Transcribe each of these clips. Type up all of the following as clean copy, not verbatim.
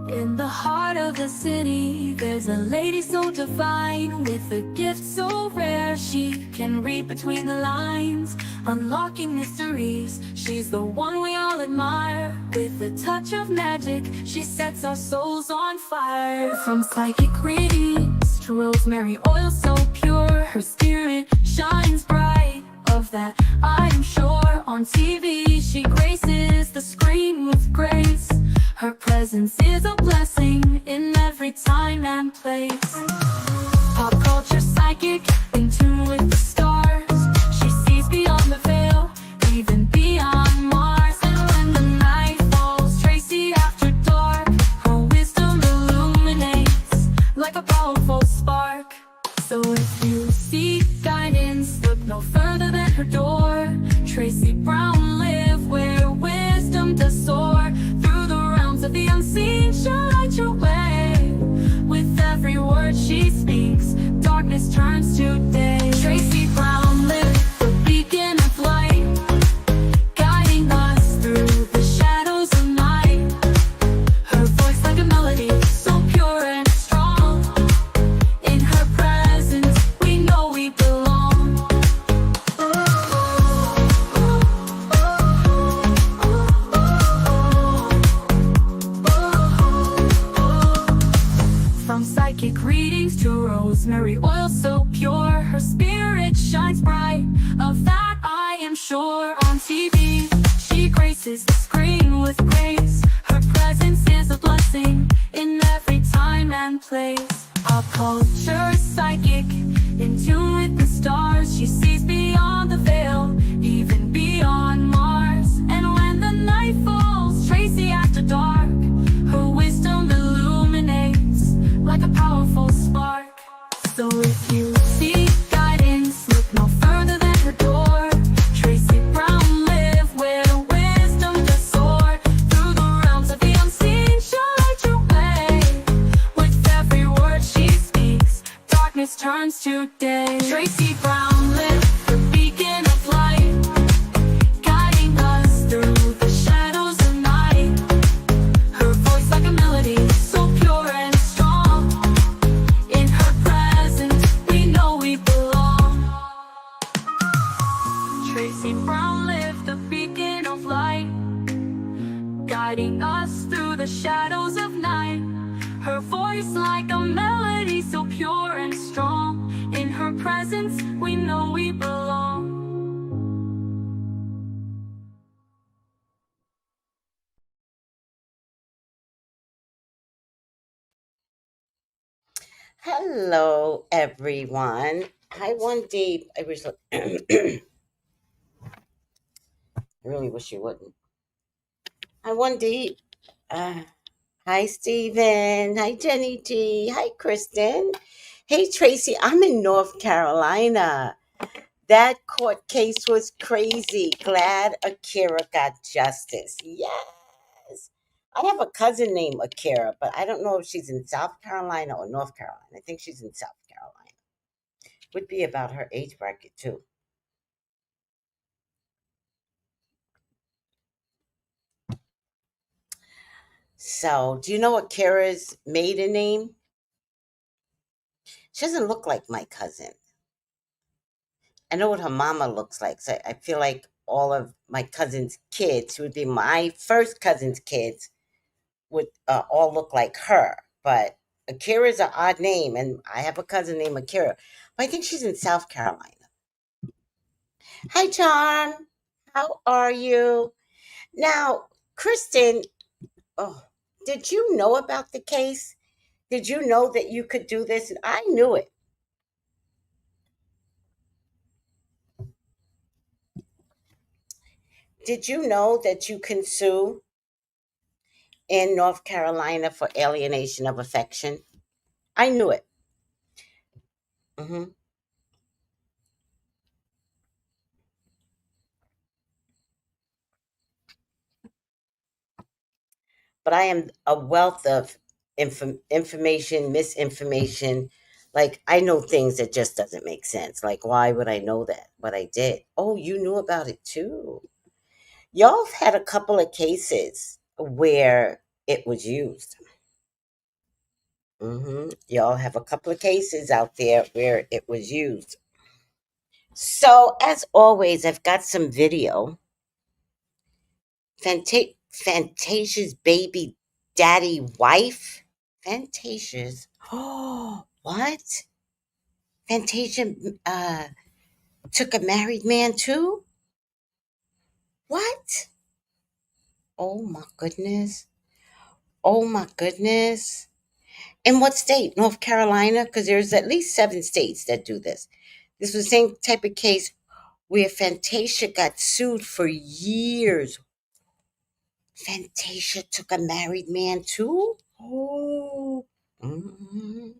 In the heart of the city, there's a lady so divine, with a gift so rare she can read between the lines, unlocking mysteries. She's the one we all admire. With a touch of magic, she sets our souls on fire. From psychic readings to rosemary oil so pure, her spirit shines bright. Of that I am sure. On TV she graces the screen with grace. Her presence is a blessing in every time and place. Pop culture psychic, in tune with the stars. She sees beyond the veil, even beyond Mars. And when the night falls, Tracy after dark, her wisdom illuminates like a powerful spark. So if you seek guidance, look no further than her door. Tracy Brown live where wisdom does soar. Through the realms of the unseen, she'll light your way. With every word she speaks, darkness turns to day. Tracy Brown live, the beacon of light, guiding us through the shadows of night. Her voice like a melody, so pure and strong. In her presence, we know we belong. From psychic readings to rosemary oil so pure, her spirit shines bright. Of that I am sure. On TV, she graces the screen with grace. Her presence is a blessing in every time and place. Pop culture psychic, in tune with the stars. She sees beyond the veil, even beyond Mars. And when the night falls, Tracy after dark, her wisdom illuminates like a powerful spark. So if you seek guidance, look no further than her door. Tracy Brown live where wisdom does soar. Through the realms of the unseen, she'll light your way. With every word she speaks, darkness turns to day. Tracy Brown live, the beacon of light, guiding us through the shadows of night. Her voice like a melody, so pure and strong. In her presence, we know we belong. Tracy Brown live, the beacon of light, guiding us through the shadows of night. Her voice like a melody, so pure and strong. In her presence, we know we belong. Hello, everyone. Hi, One Deep. I really wish you wouldn't. Hi, One Deep. Uh, Hi, Stephen. Hi, Jenny G. Hi, Kristen. Hey, Tracy. I'm in North Carolina. That court case was crazy. Glad Akira got justice. Yes. I have a cousin named Akira, but I don't know if she's in South Carolina or North Carolina. I think she's in South Carolina. Would be about her age bracket, too. So, do you know Akira's maiden name? She doesn't look like my cousin. I know what her mama looks like. So I feel like all of my cousin's kids, who would be my first cousin's kids, would all look like her. But Akira's an odd name, and I have a cousin named Akira. But I think she's in South Carolina. Hi, Charm. How are you? Now, Kristen, oh, did you know about the case? Did you know that you could do this? And I knew it. Did you know that you can sue in North Carolina for alienation of affection? I knew it. hmm But I am a wealth of information, misinformation, Like, I know things that just doesn't make sense. Like, why would I know that? What I did. Oh, you knew about it too. Y'all have had a couple of cases where it was used. Y'all have a couple of cases out there where it was used. So, as always, I've got some video. Fantasia's baby daddy wife. Fantasia's. Oh, what? Fantasia took a married man too? What? Oh my goodness. Oh my goodness. In what state? North Carolina? Because there's at least 7 states that do this. This was the same type of case where Fantasia got sued for years. Fantasia took a married man too? Oh. Mhm.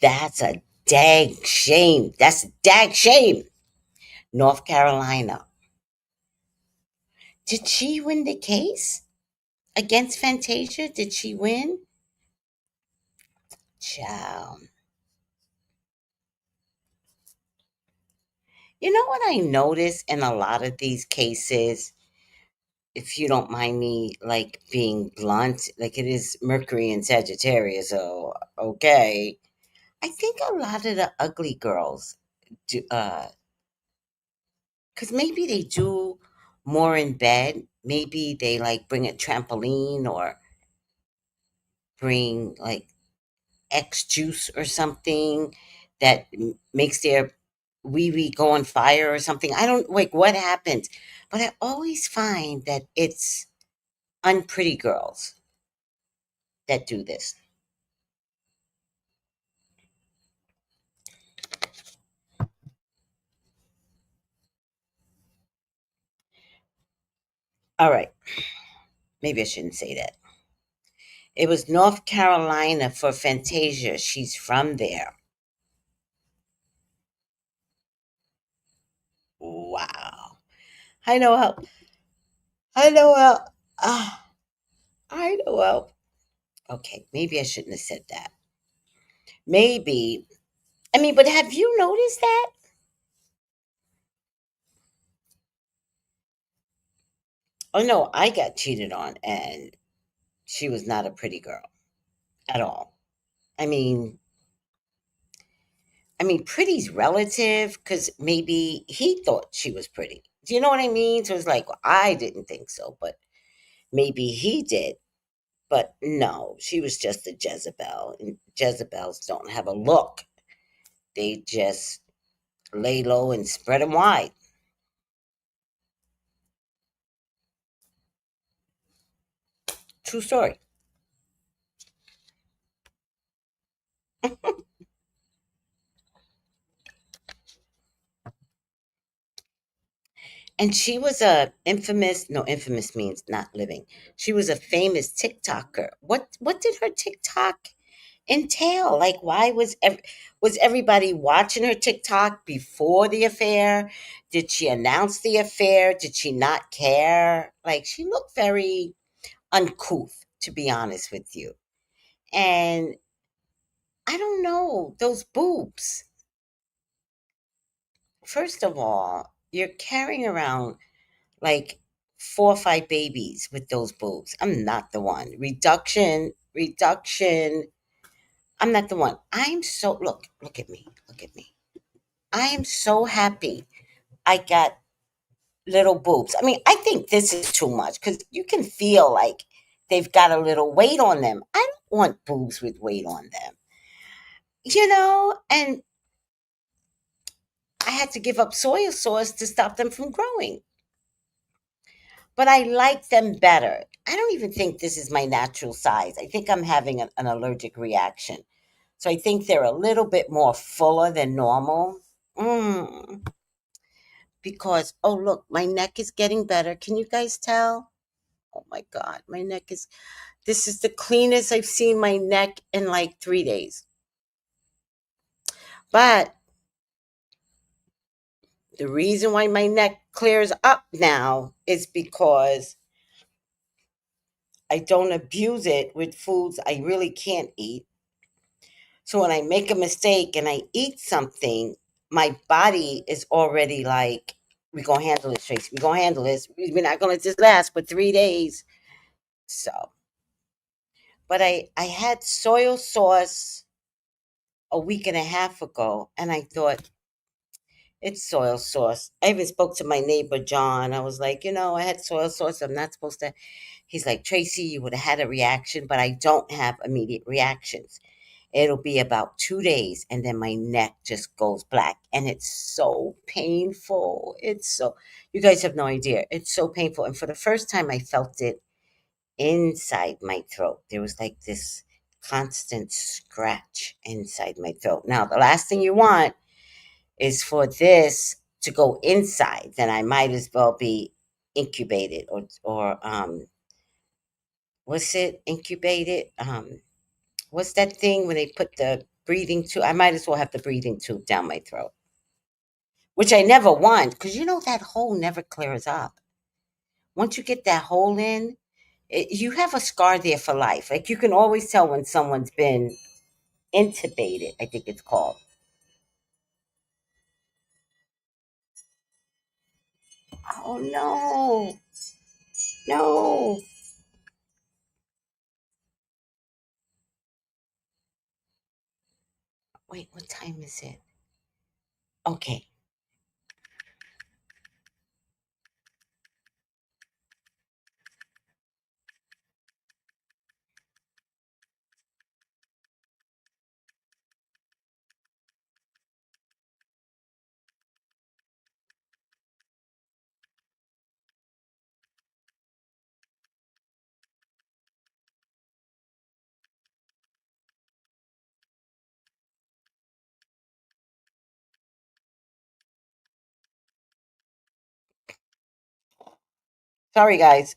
That's a dag shame. That's a dag shame. North Carolina. Did she win the case against Fantasia? Did she win? Child. You know what I notice in a lot of these cases, if you don't mind me like being blunt, like it is Mercury and Sagittarius, so okay. I think a lot of the ugly girls do, because maybe they do more in bed. Maybe they like bring a trampoline or bring like X juice or something that makes their wee wee go on fire or something. I don't like what happens, but I always find that it's unpretty girls that do this. All right, maybe I shouldn't say that. It was North Carolina for Fantasia. She's from there. Wow. I know how. I know how. Ah, I know how. Okay, maybe I shouldn't have said that. Maybe. I mean, but have you noticed that? Oh no, I got cheated on, and she was not a pretty girl at all. I mean, pretty's relative because maybe he thought she was pretty. Do you know what I mean? So it's like, well, I didn't think so, but maybe he did. But no, she was just a Jezebel, and Jezebels don't have a look. They just lay low and spread them wide. True story. And she was a infamous, no, infamous means not living. She was a famous TikToker. What did her TikTok entail? Like, why was everybody watching her TikTok before the affair? Did she announce the affair? Did she not care? Like, she looked very uncouth, to be honest with you. And I don't know, those boobs. First of all, you're carrying around like 4 or 5 babies with those boobs. I'm not the one. Reduction. I'm not the one. I'm so look at me. Look at me. I am so happy I got little boobs. I mean, I think this is too much because you can feel like they've got a little weight on them. I don't want boobs with weight on them. And I had to give up soy sauce to stop them from growing. But I like them better. I don't even think this is my natural size. I think I'm having an allergic reaction. So I think they're a little bit more fuller than normal. Mm, because, oh, look, my neck is getting better. Can you guys tell? Oh my God, my neck is, this is the cleanest I've seen my neck in like 3 days. But the reason why my neck clears up now is because I don't abuse it with foods I really can't eat. So when I make a mistake and I eat something, my body is already like, we're going to handle this, Tracy. We're going to handle this. We're not going to let this last for 3 days. So, but I had soy sauce a week and a half ago, and I thought, it's soy sauce. I even spoke to my neighbor, John. I was like, I had soy sauce. I'm not supposed to. He's like, Tracy, you would have had a reaction, but I don't have immediate reactions. It'll be about 2 days, and then my neck just goes black, and it's so painful. You guys have no idea. It's so painful. And for the first time, I felt it inside my throat. There was like this constant scratch inside my throat. Now, the last thing you want is for this to go inside. Then I might as well be incubated or what's it incubated? What's that thing when they put the breathing tube? I might as well have the breathing tube down my throat, which I never want because that hole never clears up. Once you get that hole in, you have a scar there for life. Like you can always tell when someone's been intubated, I think it's called. Oh no, no. Wait, what time is it? Okay. Sorry, guys.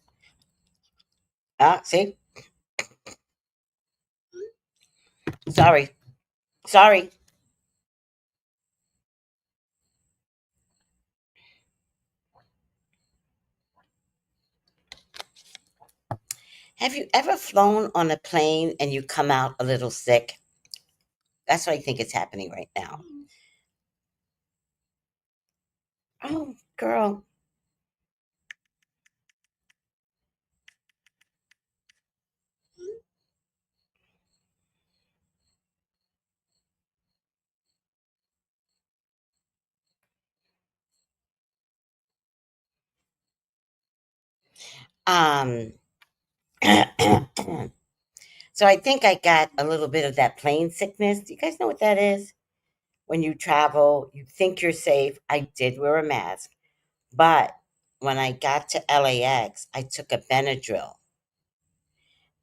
See? Sorry. Sorry. Have you ever flown on a plane and you come out a little sick? That's what I think is happening right now. Oh, girl. Um, so I think I got a little bit of that plane sickness. Do you guys know what that is? When you travel, you think you're safe. I did wear a mask, but when I got to LAX, I took a Benadryl,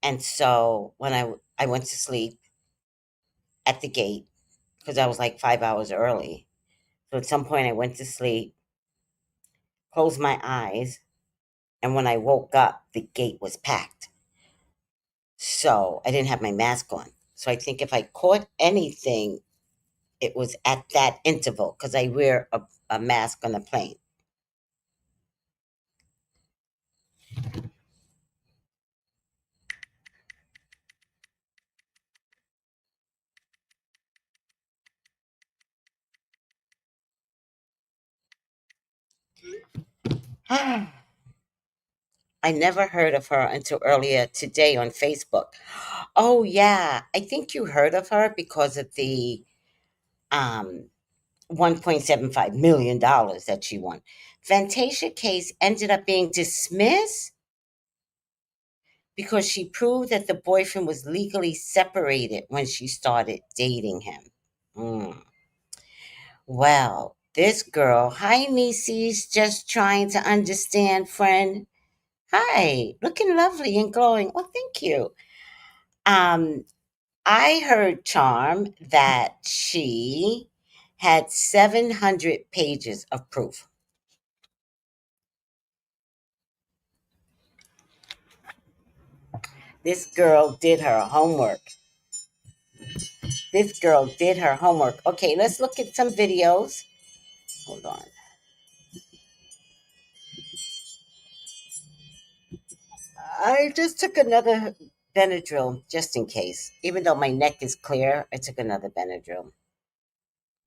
and so when I went to sleep at the gate because I was like 5 hours early. So at some point, I went to sleep, closed my eyes, and when I woke up, the gate was packed. So I didn't have my mask on. So I think if I caught anything, it was at that interval because I wear a mask on a plane. I never heard of her until earlier today on Facebook. Oh yeah, I think you heard of her because of the um $1.75 million that she won. Fantasia case ended up being dismissed because she proved that the boyfriend was legally separated when she started dating him. Mm. Well, this girl, hi Nieces, just trying to understand, friend. Hi, looking lovely and glowing. Oh, thank you. Um, I heard, Charm, that she had 700 pages of proof. This girl did her homework. This girl did her homework. Okay, let's look at some videos. Hold on. I just took another Benadryl just in case. Even though my neck is clear, I took another Benadryl.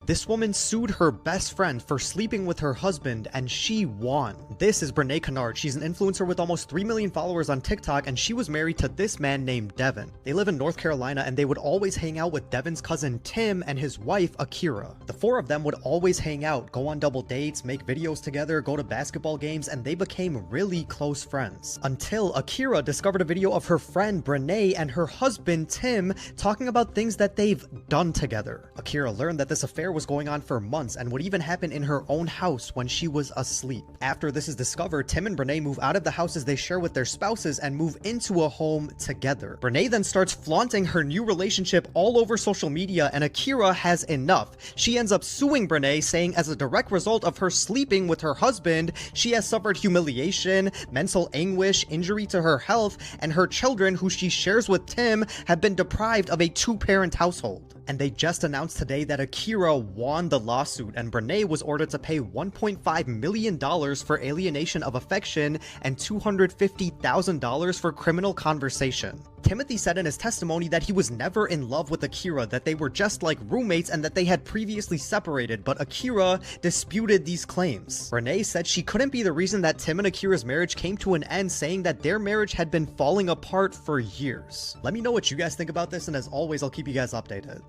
This woman sued her best friend for sleeping with her husband, and she won. This is Brenae Kennard. She's an influencer with almost 3 million followers on TikTok, and she was married to this man named Devin. They live in North Carolina, and they would always hang out with Devin's cousin Tim and his wife Akira. The four of them would always hang out, go on double dates, make videos together, go to basketball games, and they became really close friends. Until Akira discovered a video of her friend Brenae and her husband Tim talking about things that they've done together. Akira learned that this affair was going on for months and would even happen in her own house when she was asleep. After this is discovered, Tim and Brenae move out of the houses they share with their spouses and move into a home together. Brenae then starts flaunting her new relationship all over social media, and Akira has enough. She ends up suing Brenae, saying as a direct result of her sleeping with her husband, she has suffered humiliation, mental anguish, injury to her health, and her children, who she shares with Tim, have been deprived of a two-parent household. And they just announced today that Akira won the lawsuit, and Brenae was ordered to pay $1.5 million for alienation of affection and $250,000 for criminal conversation. Timothy said in his testimony that he was never in love with Akira, that they were just like roommates and that they had previously separated, but Akira disputed these claims. Brenae said she couldn't be the reason that Tim and Akira's marriage came to an end, saying that their marriage had been falling apart for years. Let me know what you guys think about this, and as always, I'll keep you guys updated.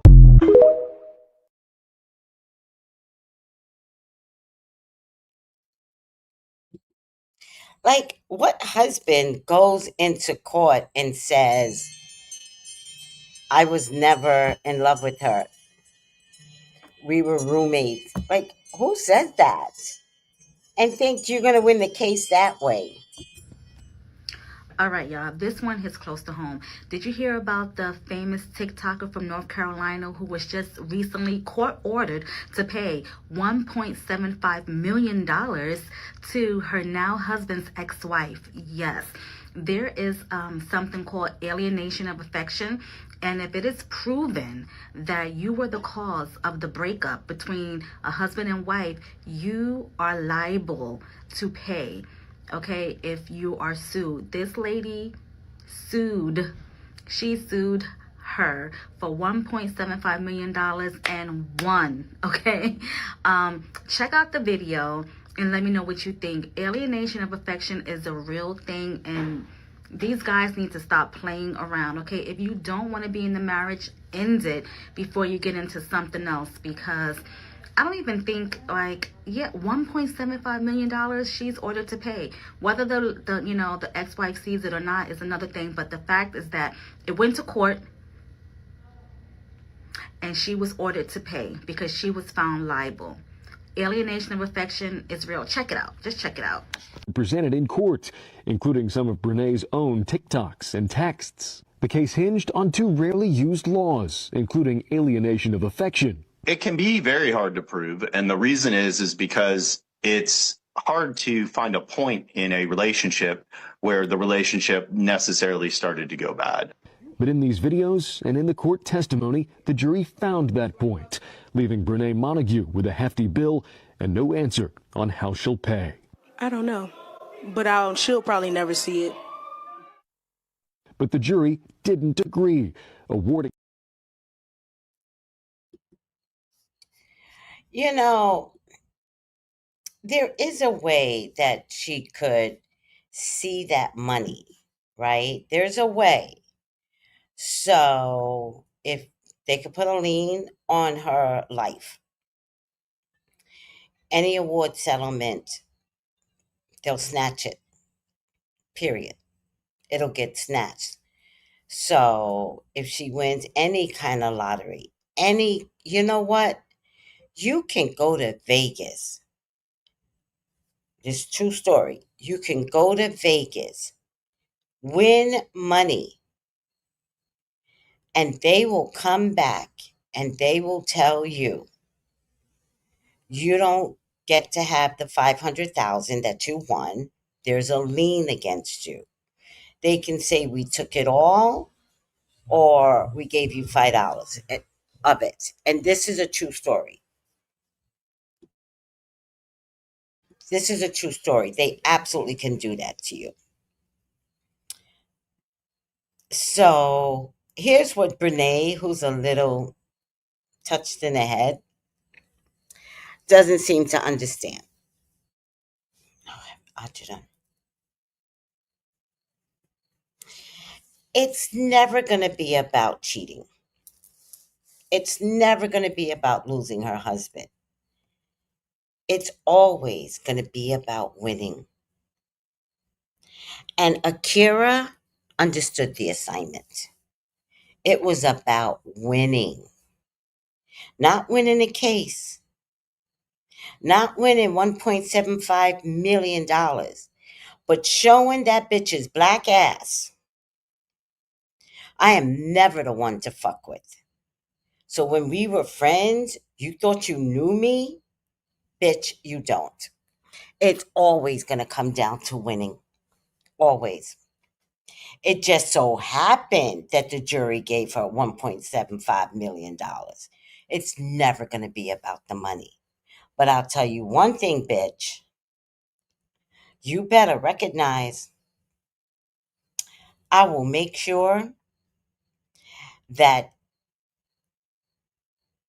Like, what husband goes into court and says, I was never in love with her? We were roommates. Like, who says that? And thinks you're going to win the case that way? All right, y'all. This one hits close to home. Did you hear about the famous TikToker from North Carolina who was just recently court ordered to pay $1.75 million to her now husband's ex-wife? Yes. There is something called alienation of affection. And if it is proven that you were the cause of the breakup between a husband and wife, you are liable to pay. Okay, if you are sued. This lady she sued her for $1.75 million and won. Okay, check out the video and let me know what you think. Alienation of affection is a real thing, and these guys need to stop playing around. Okay, if you don't want to be in the marriage, end it before you get into something else, because I don't even think, like, yeah, $1.75 million she's ordered to pay. Whether the ex-wife sees it or not is another thing, but the fact is that it went to court and she was ordered to pay because she was found liable. Alienation of affection is real. Check it out. Just check it out. Presented in court, including some of Brenae's own TikToks and texts. The case hinged on two rarely used laws, including alienation of affection. It can be very hard to prove, and the reason is because it's hard to find a point in a relationship where the relationship necessarily started to go bad. But in these videos and in the court testimony, the jury found that point, leaving Brenae Montague with a hefty bill and no answer on how she'll pay. I don't know, but she'll probably never see it. But the jury didn't agree, awarding. You know, there is a way that she could see that money, right? There's a way. So if they could put a lien on her life, any award settlement, they'll snatch it, period. It'll get snatched. So if she wins any kind of lottery, you know what? You can go to Vegas. This true story. You can go to Vegas, win money, and they will come back and they will tell you you don't get to have the 500,000 that you won. There's a lien against you. They can say we took it all or we gave you $5 of it. And this is a true story. This is a true story. They absolutely can do that to you. So here's what Brenae, who's a little touched in the head, doesn't seem to understand. Ajahn. It's never going to be about cheating. It's never going to be about losing her husband. It's always going to be about winning. And Akira understood the assignment. It was about winning, not winning a case, not winning $1.75 million, but showing that bitch's black ass. I am never the one to fuck with. So when we were friends, you thought you knew me? Bitch, you don't. It's always going to come down to winning. Always. It just so happened that the jury gave her $1.75 million. It's never going to be about the money. But I'll tell you one thing, bitch. You better recognize I will make sure that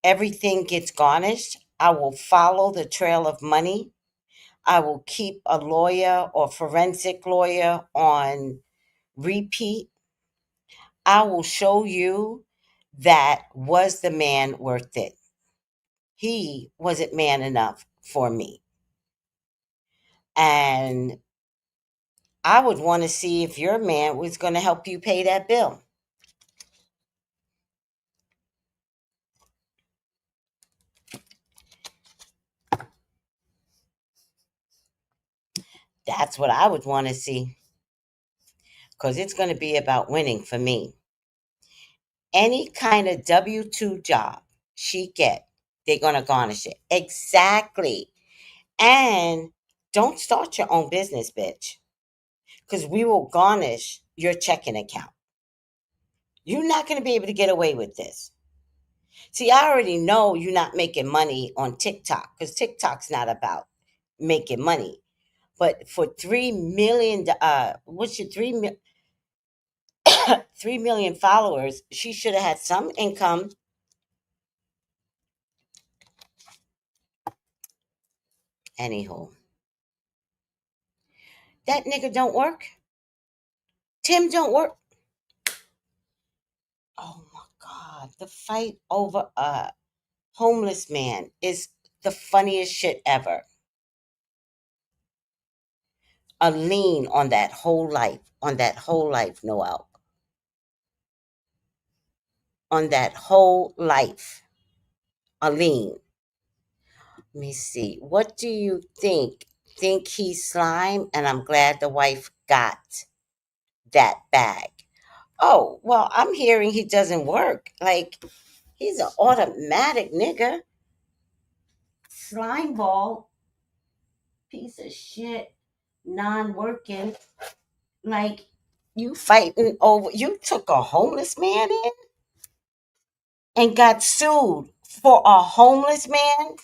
everything gets garnished. I will follow the trail of money. I will keep a lawyer or forensic lawyer on repeat. I will show you that was the man worth it. He wasn't man enough for me. And I would want to see if your man was going to help you pay that bill. That's what I would want to see. Because it's going to be about winning for me. Any kind of W-2 job she get, they're going to garnish it. Exactly. And don't start your own business, bitch. Because we will garnish your checking account. You're not going to be able to get away with this. See, I already know you're not making money on TikTok because TikTok's not about making money. But for 3 million, what's your 3 million followers, she should have had some income. Anywho, that nigga don't work. Tim don't work. Oh my God. The fight over a homeless man is the funniest shit ever. A lien on that whole life, Noel. On that whole life. A lien. Let me see. What do you think? Think he's slime? And I'm glad the wife got that bag. Oh, well, I'm hearing he doesn't work. Like, he's an automatic nigga. Slime ball. Piece of shit. Non-working. Like, you fighting over, you took a homeless man in and got sued for a homeless man?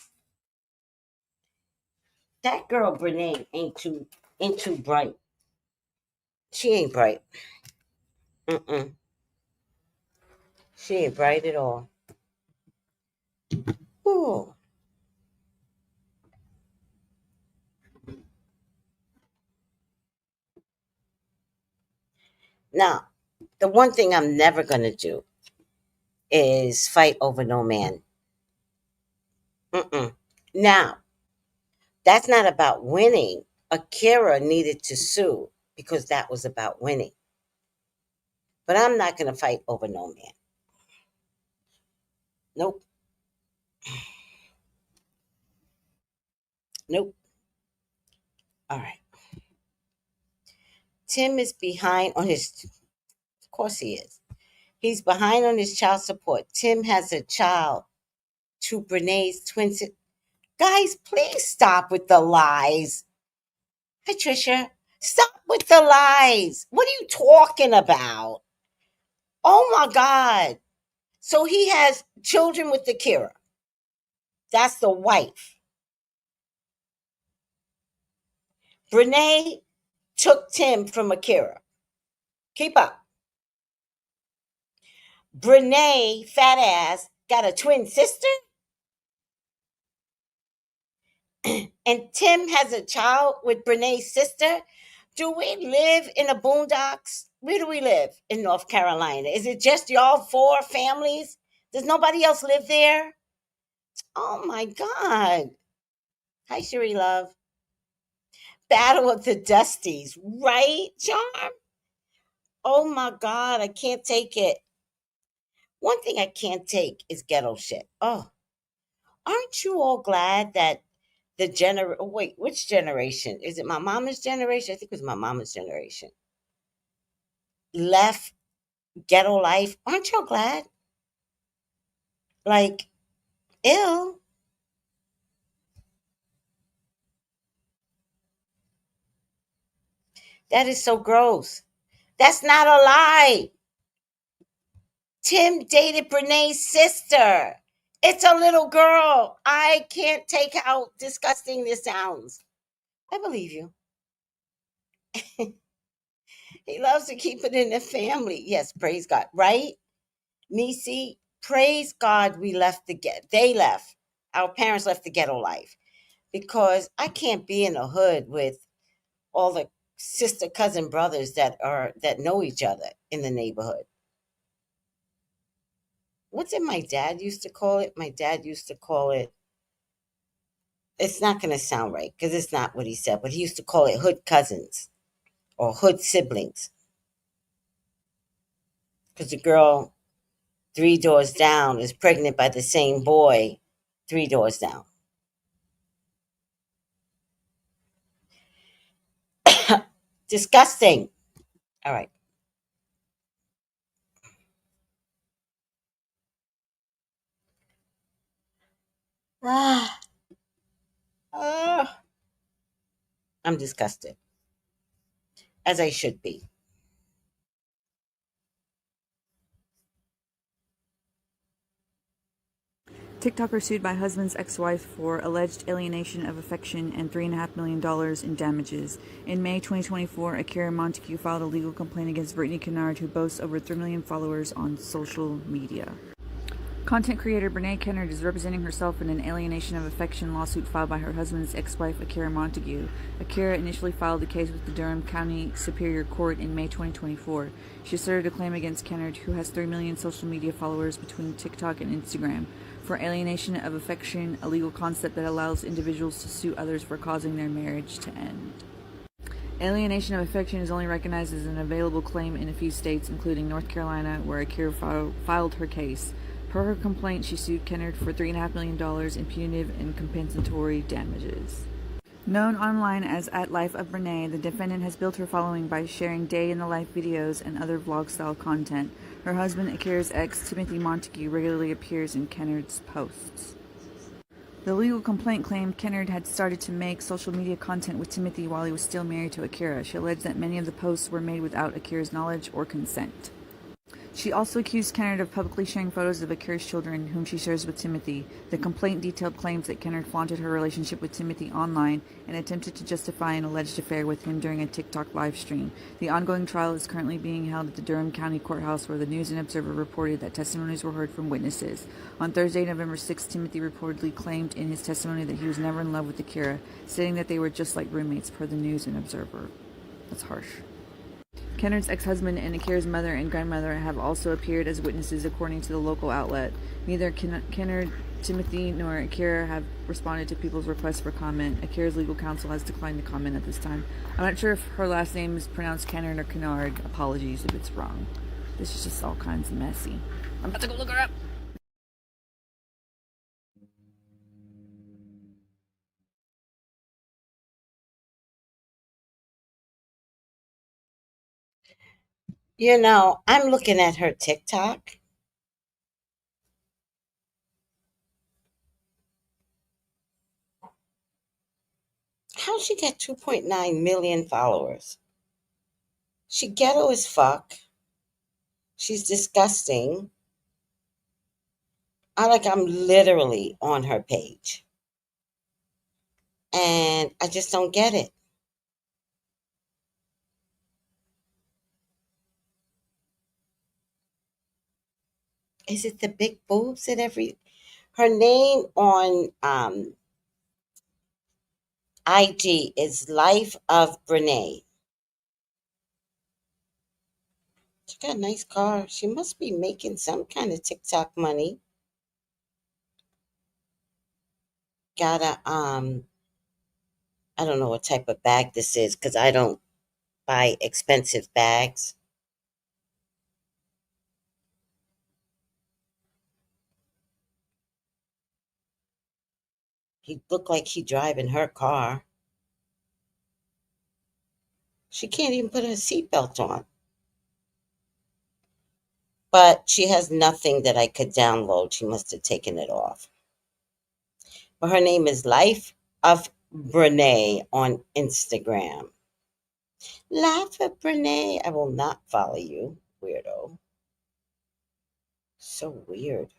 That girl Brenae ain't too bright. She ain't bright. Mm-mm. She ain't bright at all. Ooh. Now, the one thing I'm never gonna do is fight over no man. Mm-mm. Now, that's not about winning. Akira needed to sue because that was about winning. But I'm not gonna fight over no man. Nope. Nope. All right. Tim is behind on his, of course he is. He's behind on his child support. Tim has a child to Brenae's twin sister. Guys, please stop with the lies. Patricia, stop with the lies. What are you talking about? Oh my God. So he has children with Akira. That's the wife. Brenae took Tim from Akira. Keep up. Brenae, fat ass, got a twin sister? And Tim has a child with Brenae's sister? Do we live in the boondocks? Where do we live in North Carolina? Is it just y'all four families? Does nobody else live there? Oh my God. Hi, Cherie Love. Battle of the Dusties, right, Charm? Oh my God, I can't take it. One thing I can't take is ghetto shit. Oh, aren't you all glad that wait, which generation? Is it my mama's generation? I think it was my mama's generation. Left ghetto life. Aren't y'all glad? Like, ew. That is so gross. That's not a lie. Tim dated Brenae's sister. It's a little girl. I can't take how disgusting this sounds. I believe you. He loves to keep it in the family. Yes, praise God. Right? Nisi, praise God they left. Our parents left the ghetto life. Because I can't be in a hood with all the sister cousin brothers that know each other in the neighborhood. What's it my dad used to call it? My dad used to call it, it's not going to sound right because it's not what he said, but he used to call it hood cousins or hood siblings. Because the girl 3 doors down is pregnant by the same boy 3 doors down. Disgusting. All right. Ah, ah. I'm disgusted, as I should be. TikToker sued by husband's ex-wife for alleged alienation of affection and $3.5 million in damages. In May 2024, Akira Montague filed a legal complaint against Brittany Kennard, who boasts over 3 million followers on social media. Content creator Brenae Kennard is representing herself in an alienation of affection lawsuit filed by her husband's ex-wife Akira Montague. Akira initially filed the case with the Durham County Superior Court in May 2024. She asserted a claim against Kennard, who has 3 million social media followers between TikTok and Instagram, for alienation of affection, a legal concept that allows individuals to sue others for causing their marriage to end. Alienation of affection is only recognized as an available claim in a few states, including North Carolina, where Akira filed her case. Per her complaint, she sued Kennard for $3.5 million in punitive and compensatory damages. Known online as @Life of Brenae, the defendant has built her following by sharing day-in-the-life videos and other vlog-style content. Her husband, Akira's ex, Timothy Montague, regularly appears in Kennard's posts. The legal complaint claimed Kennard had started to make social media content with Timothy while he was still married to Akira. She alleged that many of the posts were made without Akira's knowledge or consent. She also accused Kennard of publicly sharing photos of Akira's children, whom she shares with Timothy. The complaint detailed claims that Kennard flaunted her relationship with Timothy online and attempted to justify an alleged affair with him during a TikTok live stream. The ongoing trial is currently being held at the Durham County Courthouse, where the News and Observer reported that testimonies were heard from witnesses. On Thursday, November 6, Timothy reportedly claimed in his testimony that he was never in love with Akira, stating that they were just like roommates, per the News and Observer. That's harsh. Kennard's ex-husband and Akira's mother and grandmother have also appeared as witnesses, according to the local outlet. Neither Kennard, Timothy, nor Akira have responded to people's requests for comment. Akira's legal counsel has declined to comment at this time. I'm not sure if her last name is pronounced Kennard or Kennard. Apologies if it's wrong. This is just all kinds of messy. I'm about to go look her up. I'm looking at her TikTok. How'd she get 2.9 million followers? She ghetto as fuck. She's disgusting. I'm literally on her page. And I just don't get it. Is it the big boobs and every? Her name on IG is Life of Brenae. She got a nice car. She must be making some kind of TikTok money. Got a I don't know what type of bag this is because I don't buy expensive bags. He looked like he driving her car. She can't even put her seatbelt on. But she has nothing that I could download. She must have taken it off. But her name is Life of Brenae on Instagram. Life of Brenae. I will not follow you, weirdo. So weird.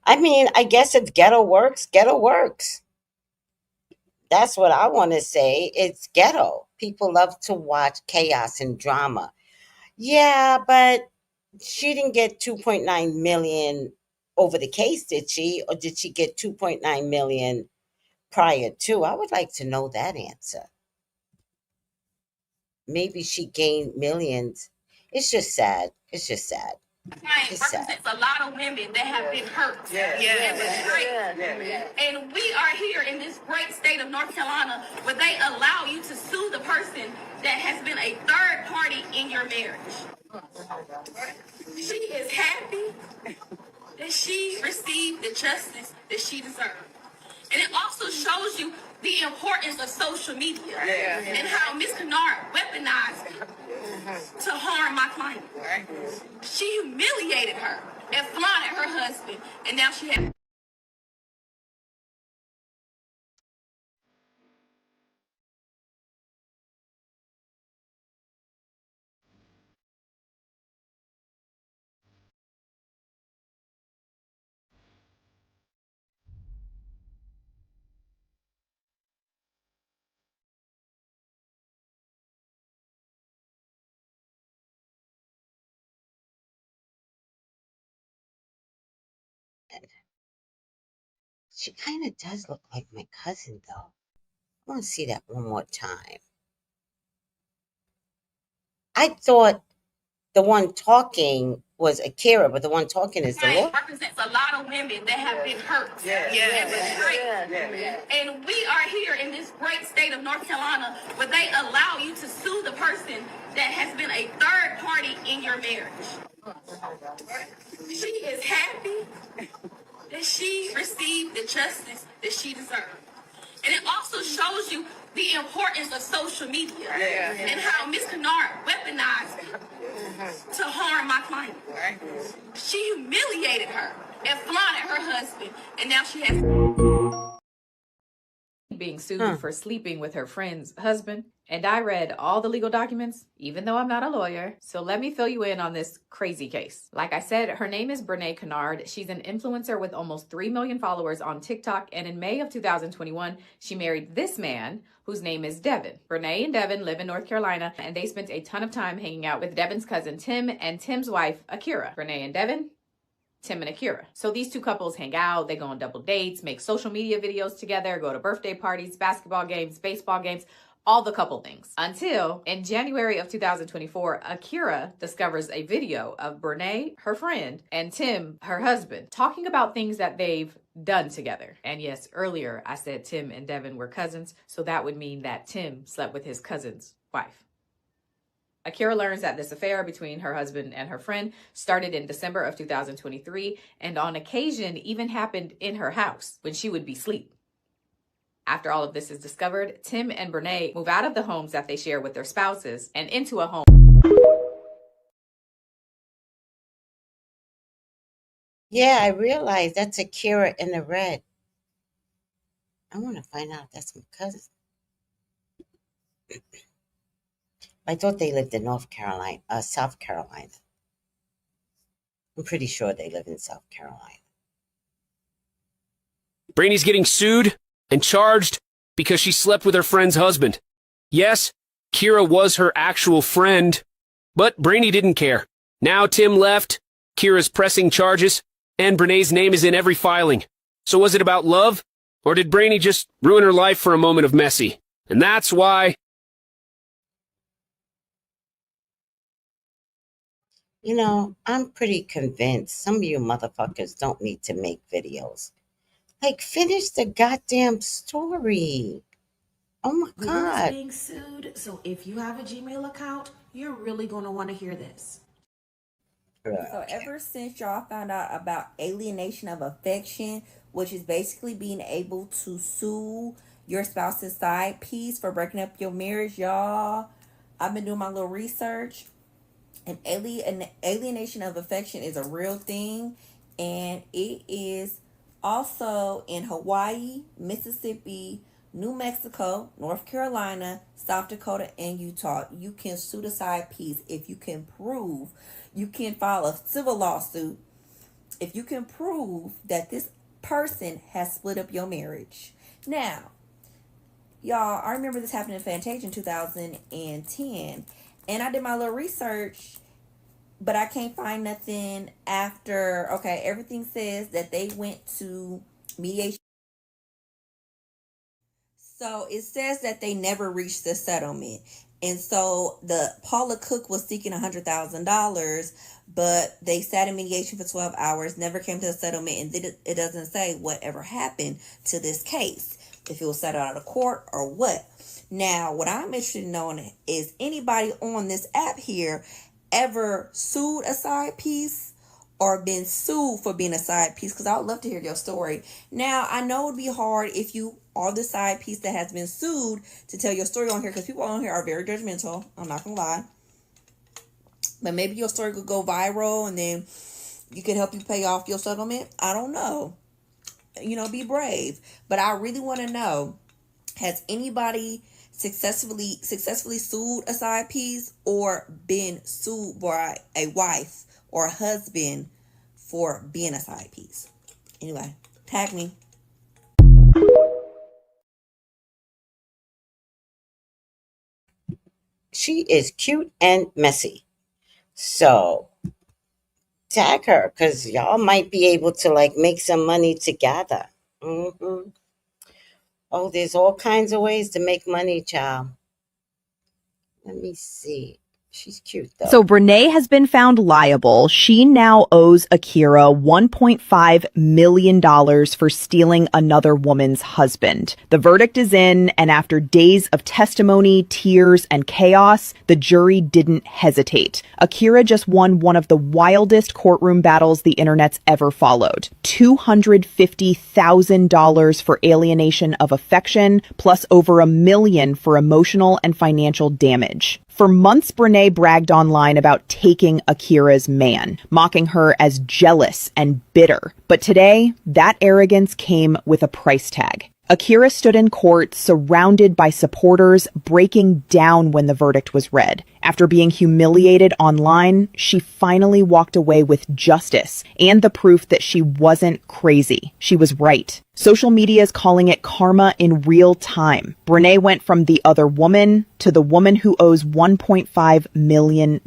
I mean, I guess if ghetto works, ghetto works. That's what I want to say. It's ghetto. People love to watch chaos and drama. Yeah, but she didn't get 2.9 million over the case, did she? Or did she get 2.9 million prior to? I would like to know that answer. Maybe she gained millions. It's just sad. It's just sad. It's sad. Represents a lot of women that have been hurt and betrayed. And we are here in this great state of North Carolina where they allow you to sue the person that has been a third party in your marriage. She is happy that she received the justice that she deserved. And it also shows you the importance of social media and how Miss Kennard weaponized it to harm my client. She humiliated her and flaunted her husband, and now she has. She kind of does look like my cousin, though. I want to see that one more time. I thought the one talking was Akira, but the one talking is the Lord. Represents a lot of women that have been hurt and betrayed. And we are here in this great state of North Carolina where they allow you to sue the person that has been a third party in your marriage. She is happy that she received the justice that she deserved. And it also shows you the importance of social media and how Miss Kennard weaponized it to harm my client. She humiliated her and flaunted her husband, and now she has. Being sued for sleeping with her friend's husband. And I read all the legal documents, even though I'm not a lawyer. So let me fill you in on this crazy case. Like I said, her name is Brenae Kennard. She's an influencer with almost 3 million followers on TikTok. And in May of 2021, she married this man whose name is Devin. Brenae and Devin live in North Carolina, and they spent a ton of time hanging out with Devin's cousin Tim and Tim's wife, Akira. Brenae and Devin, Tim and Akira. So these two couples hang out, they go on double dates, make social media videos together, go to birthday parties, basketball games, baseball games, all the couple things. Until in January of 2024, Akira discovers a video of Brenae, her friend, and Tim, her husband, talking about things that they've done together. And yes, earlier I said Tim and Devin were cousins, so that would mean that Tim slept with his cousin's wife. Akira learns that this affair between her husband and her friend started in December of 2023, and on occasion even happened in her house when she would be asleep. After all of this is discovered, Tim and Brenae move out of the homes that they share with their spouses and into a home. Yeah, I realized that's Akira in the red. I want to find out if that's my cousin. I thought they lived in South Carolina. I'm pretty sure they live in South Carolina. Brady's getting sued and charged because she slept with her friend's husband. Yes, Kira was her actual friend, but Brenae didn't care. Now Tim left, Kira's pressing charges, and Brenae's name is in every filing. So was it about love? Or did Brenae just ruin her life for a moment of messy? And that's why... You know, I'm pretty convinced some of you motherfuckers don't need to make videos. Like, finish the goddamn story. Oh my Legal is God. being sued, so if you have a Gmail account, you're really going to want to hear this. So ever since y'all found out about alienation of affection, which is basically being able to sue your spouse's side piece for breaking up your marriage, y'all, I've been doing my little research. And alienation of affection is a real thing, and it is also in Hawaii, Mississippi, New Mexico, North Carolina, South Dakota, and Utah. You can sue the side piece if you can prove. You can file a civil lawsuit if you can prove that this person has split up your marriage. Now, y'all, I remember this happened in Fantasia in 2010, and I did my little research, but I can't find nothing after. Okay, everything says that they went to mediation. So it says that they never reached the settlement. And so the Paula Cook was seeking $100,000, but they sat in mediation for 12 hours, never came to a settlement, and it doesn't say whatever happened to this case, if it was settled out of court or what. Now, what I'm interested in knowing is anybody on this app here ever sued a side piece or been sued for being a side piece? Because I would love to hear your story. Now, I know it would be hard if you are the side piece that has been sued to tell your story on here, because people on here are very judgmental. I'm not gonna lie. But maybe your story could go viral and then you could help you pay off your settlement. I don't know. You know, be brave. But I really want to know, has anybody successfully sued a side piece or been sued by a wife or a husband for being a side piece? Anyway, tag me. She is cute and messy. So tag her, because y'all might be able to like make some money together. Oh, there's all kinds of ways to make money, child. Let me see. She's cute, though. So Brenae has been found liable. She now owes Akira $1.5 million for stealing another woman's husband. The verdict is in, and after days of testimony, tears, and chaos, the jury didn't hesitate. Akira just won one of the wildest courtroom battles the internet's ever followed. $250,000 for alienation of affection, plus over $1 million for emotional and financial damage. For months, Brenae bragged online about taking Akira's man, mocking her as jealous and bitter. But today, that arrogance came with a price tag. Akira stood in court surrounded by supporters, breaking down when the verdict was read. After being humiliated online, she finally walked away with justice and the proof that she wasn't crazy. She was right. Social media is calling it karma in real time. Brenae went from the other woman to the woman who owes $1.5 million.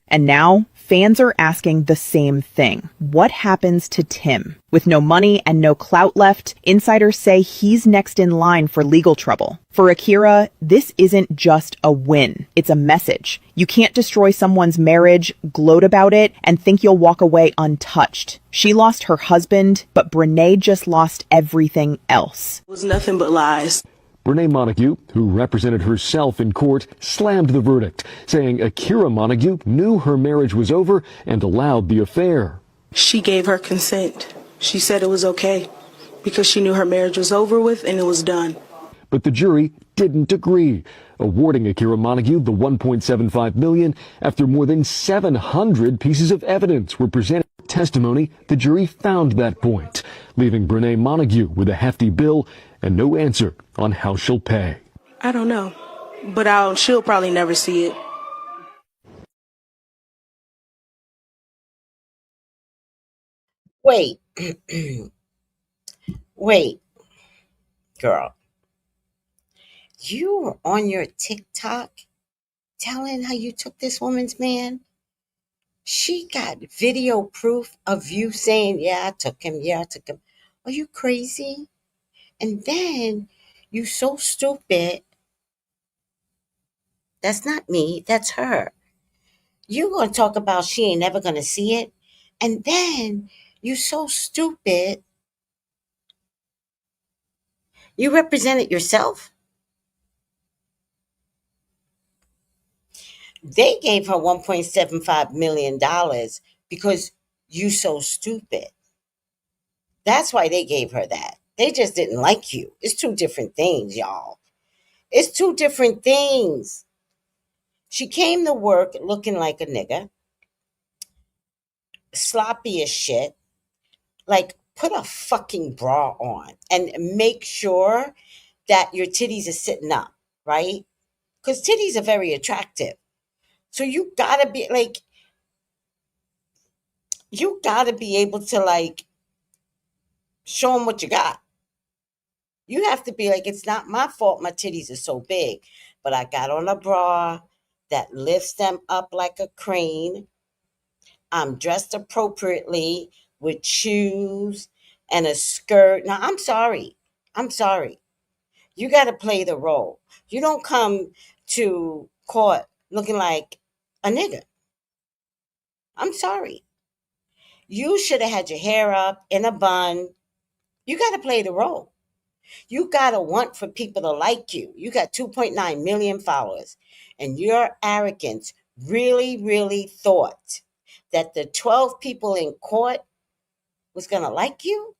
And now, fans are asking the same thing. What happens to Tim? With no money and no clout left, insiders say he's next in line for legal trouble. For Akira, this isn't just a win. It's a message. You can't destroy someone's marriage, gloat about it, and think you'll walk away untouched. She lost her husband, but Brenae just lost everything else. It was nothing but lies. Brenae Montague, who represented herself in court, slammed the verdict, saying Akira Montague knew her marriage was over and allowed the affair. She gave her consent. She said it was okay because she knew her marriage was over with and it was done. But the jury didn't agree, awarding Akira Montague the $1.75 million after more than 700 pieces of evidence were presented. Testimony, the jury found that point, leaving Brenae Montague with a hefty bill and no answer on how she'll pay. I don't know, but she'll probably never see it. Wait. Wait, girl. You were on your TikTok telling how you took this woman's man. She got video proof of you saying, yeah, I took him. Yeah, I took him. Are you crazy? And then you so stupid. That's not me. That's her. You going to talk about she ain't never going to see it. And then you so stupid. You represented yourself. They gave her $1.75 million because you so stupid. That's why they gave her that. They just didn't like you. It's two different things, y'all. It's two different things. She came to work looking like a nigga, sloppy as shit. Like, put a fucking bra on and make sure that your titties are sitting up, right? Because titties are very attractive. So you gotta be like, you gotta be able to like show them what you got. You have to be like, it's not my fault my titties are so big, but I got on a bra that lifts them up like a crane. I'm dressed appropriately with shoes and a skirt. Now, I'm sorry. I'm sorry. You got to play the role. You don't come to court looking like a nigga. I'm sorry. You should have had your hair up in a bun. You got to play the role. You got to want for people to like you. You got 2.9 million followers, and your arrogance really, really thought that the 12 people in court was going to like you?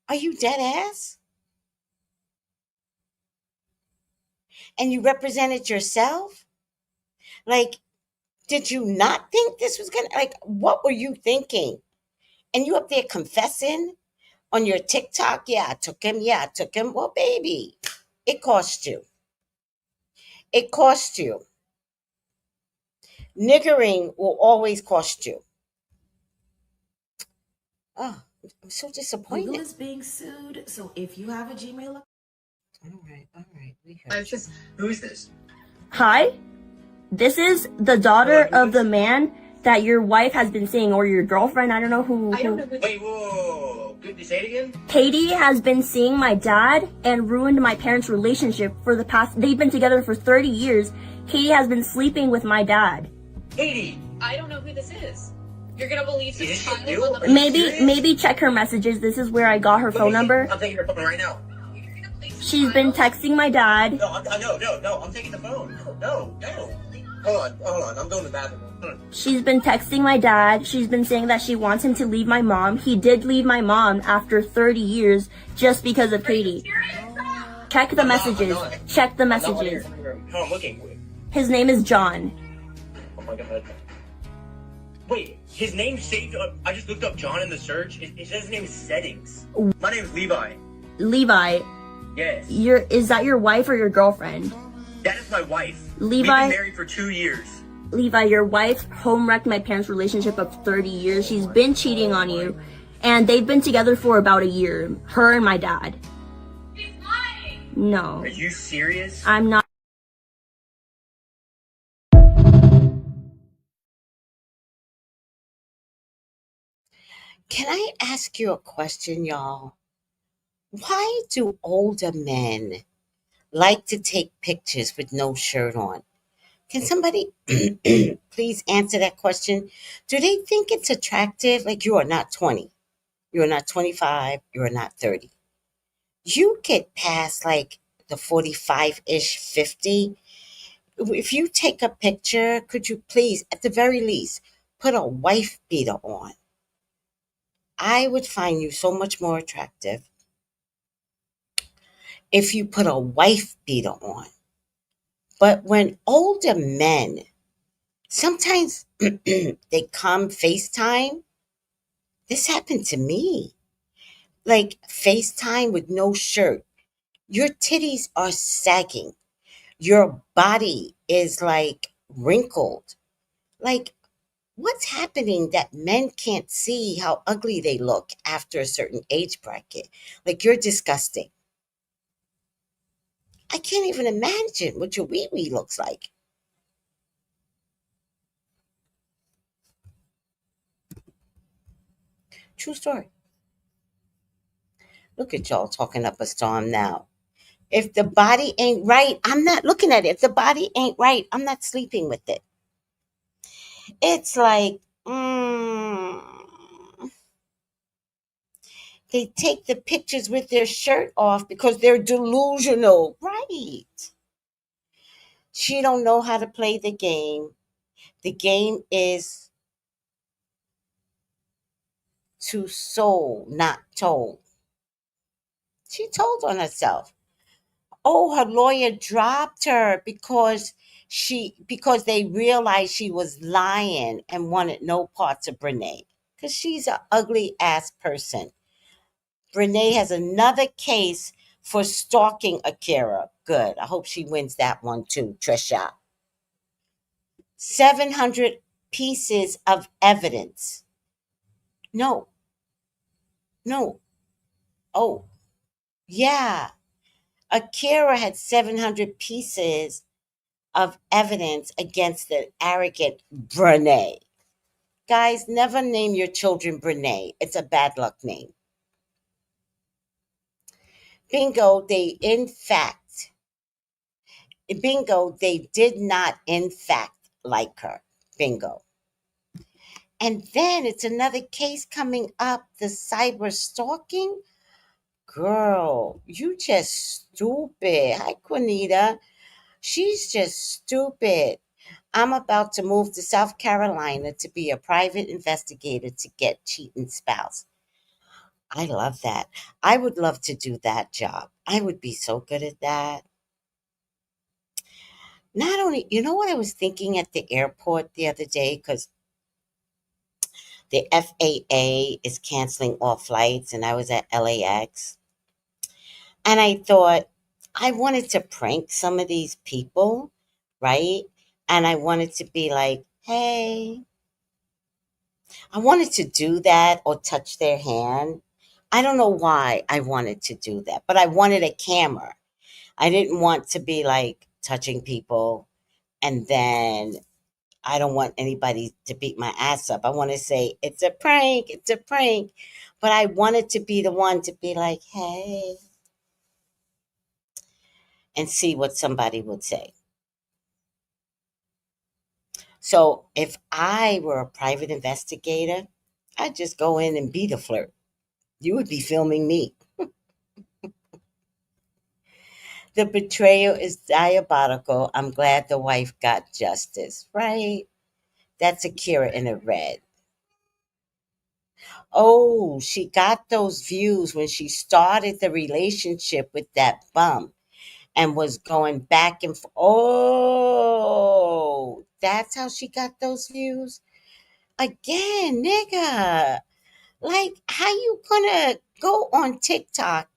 Are you dead ass? And you represented yourself? Like, did you not think this was going to, like, what were you thinking? And you up there confessing on your TikTok? Yeah, I took him. Yeah, I took him. Well, baby, it cost you. It cost you. Niggering will always cost you. Oh, I'm so disappointed. Google is being sued, so if you have a Gmail account. All right, we heard you. Who is this? Hi, this is the daughter of the man that your wife has been seeing, or your girlfriend. I don't know who. I don't know who. Wait, whoa. Could you say it again? Katie has been seeing my dad and ruined my parents' relationship for the past. They've been together for 30 years. Katie has been sleeping with my dad. Katie! I don't know who this is. You're gonna believe this Is child she new? on the Are you Maybe serious? check her messages. This is where I got her phone number. I'm taking her phone right now. She's been texting my dad. No, no, I'm taking the phone. No. Hold on, I'm going to the bathroom. She's been texting my dad. She's been saying that she wants him to leave my mom. He did leave my mom after 30 years just because of Katie. Check the messages. Check the messages. No, I'm looking. His name is John. Oh my god. Wait, his name's saved up. I just looked up John in the search. It says his name is Settings. My name is Levi. Levi. Yes. Is that your wife or your girlfriend? That is my wife. Levi. We've been married for 2 years. Levi, your wife home wrecked my parents' relationship of 30 years. She's been cheating on you. And they've been together for about a year. Her and my dad. She's lying. No. Are you serious? I'm not. Can I ask you a question, y'all? Why do older men like to take pictures with no shirt on? Can somebody please answer that question? Do they think it's attractive? Like, you are not 20. You are not 25. You are not 30. You get past like the 45-ish, 50. If you take a picture, could you please, at the very least, put a wife beater on? I would find you so much more attractive if you put a wife beater on. But when older men, sometimes they come FaceTime. This happened to me. Like, FaceTime with no shirt. Your titties are sagging. Your body is like wrinkled. Like, what's happening that men can't see how ugly they look after a certain age bracket? Like, you're disgusting. I can't even imagine what your wee-wee looks like. True story. Look at y'all talking up a storm now. If the body ain't right, I'm not looking at it. If the body ain't right, I'm not sleeping with it. It's like, they take the pictures with their shirt off because they're delusional. Right. She don't know how to play the game. The game is to sold, not told. She told on herself. Oh, her lawyer dropped her because they realized she was lying and wanted no parts of Brenae. Because she's an ugly ass person. Brenae has another case for stalking Akira. Good. I hope she wins that one too, Trisha. 700 pieces of evidence. No. Oh, yeah. Akira had 700 pieces of evidence against the arrogant Brenae. Guys, never name your children Brenae. It's a bad luck name. Bingo, they did not in fact like her. Bingo. And then it's another case coming up, the cyber stalking. Girl, you just stupid. Hi, Quinita. She's just stupid. I'm about to move to South Carolina to be a private investigator to get cheating spouse. I love that. I would love to do that job. I would be so good at that. Not only, you know what I was thinking at the airport the other day? Because the FAA is canceling all flights, and I was at LAX. And I thought, I wanted to prank some of these people, right? And I wanted to be like, hey, I wanted to do that or touch their hand. I don't know why I wanted to do that, but I wanted a camera. I didn't want to be like touching people and then I don't want anybody to beat my ass up. I want to say, it's a prank, it's a prank. But I wanted to be the one to be like, hey, and see what somebody would say. So if I were a private investigator, I'd just go in and be the flirt. You would be filming me. The betrayal is diabolical. I'm glad the wife got justice, right? That's Akira in a red. Oh, she got those views when she started the relationship with that bum and was going back and forth. Oh, that's how she got those views? Again, nigga. Like, how you gonna go on TikTok?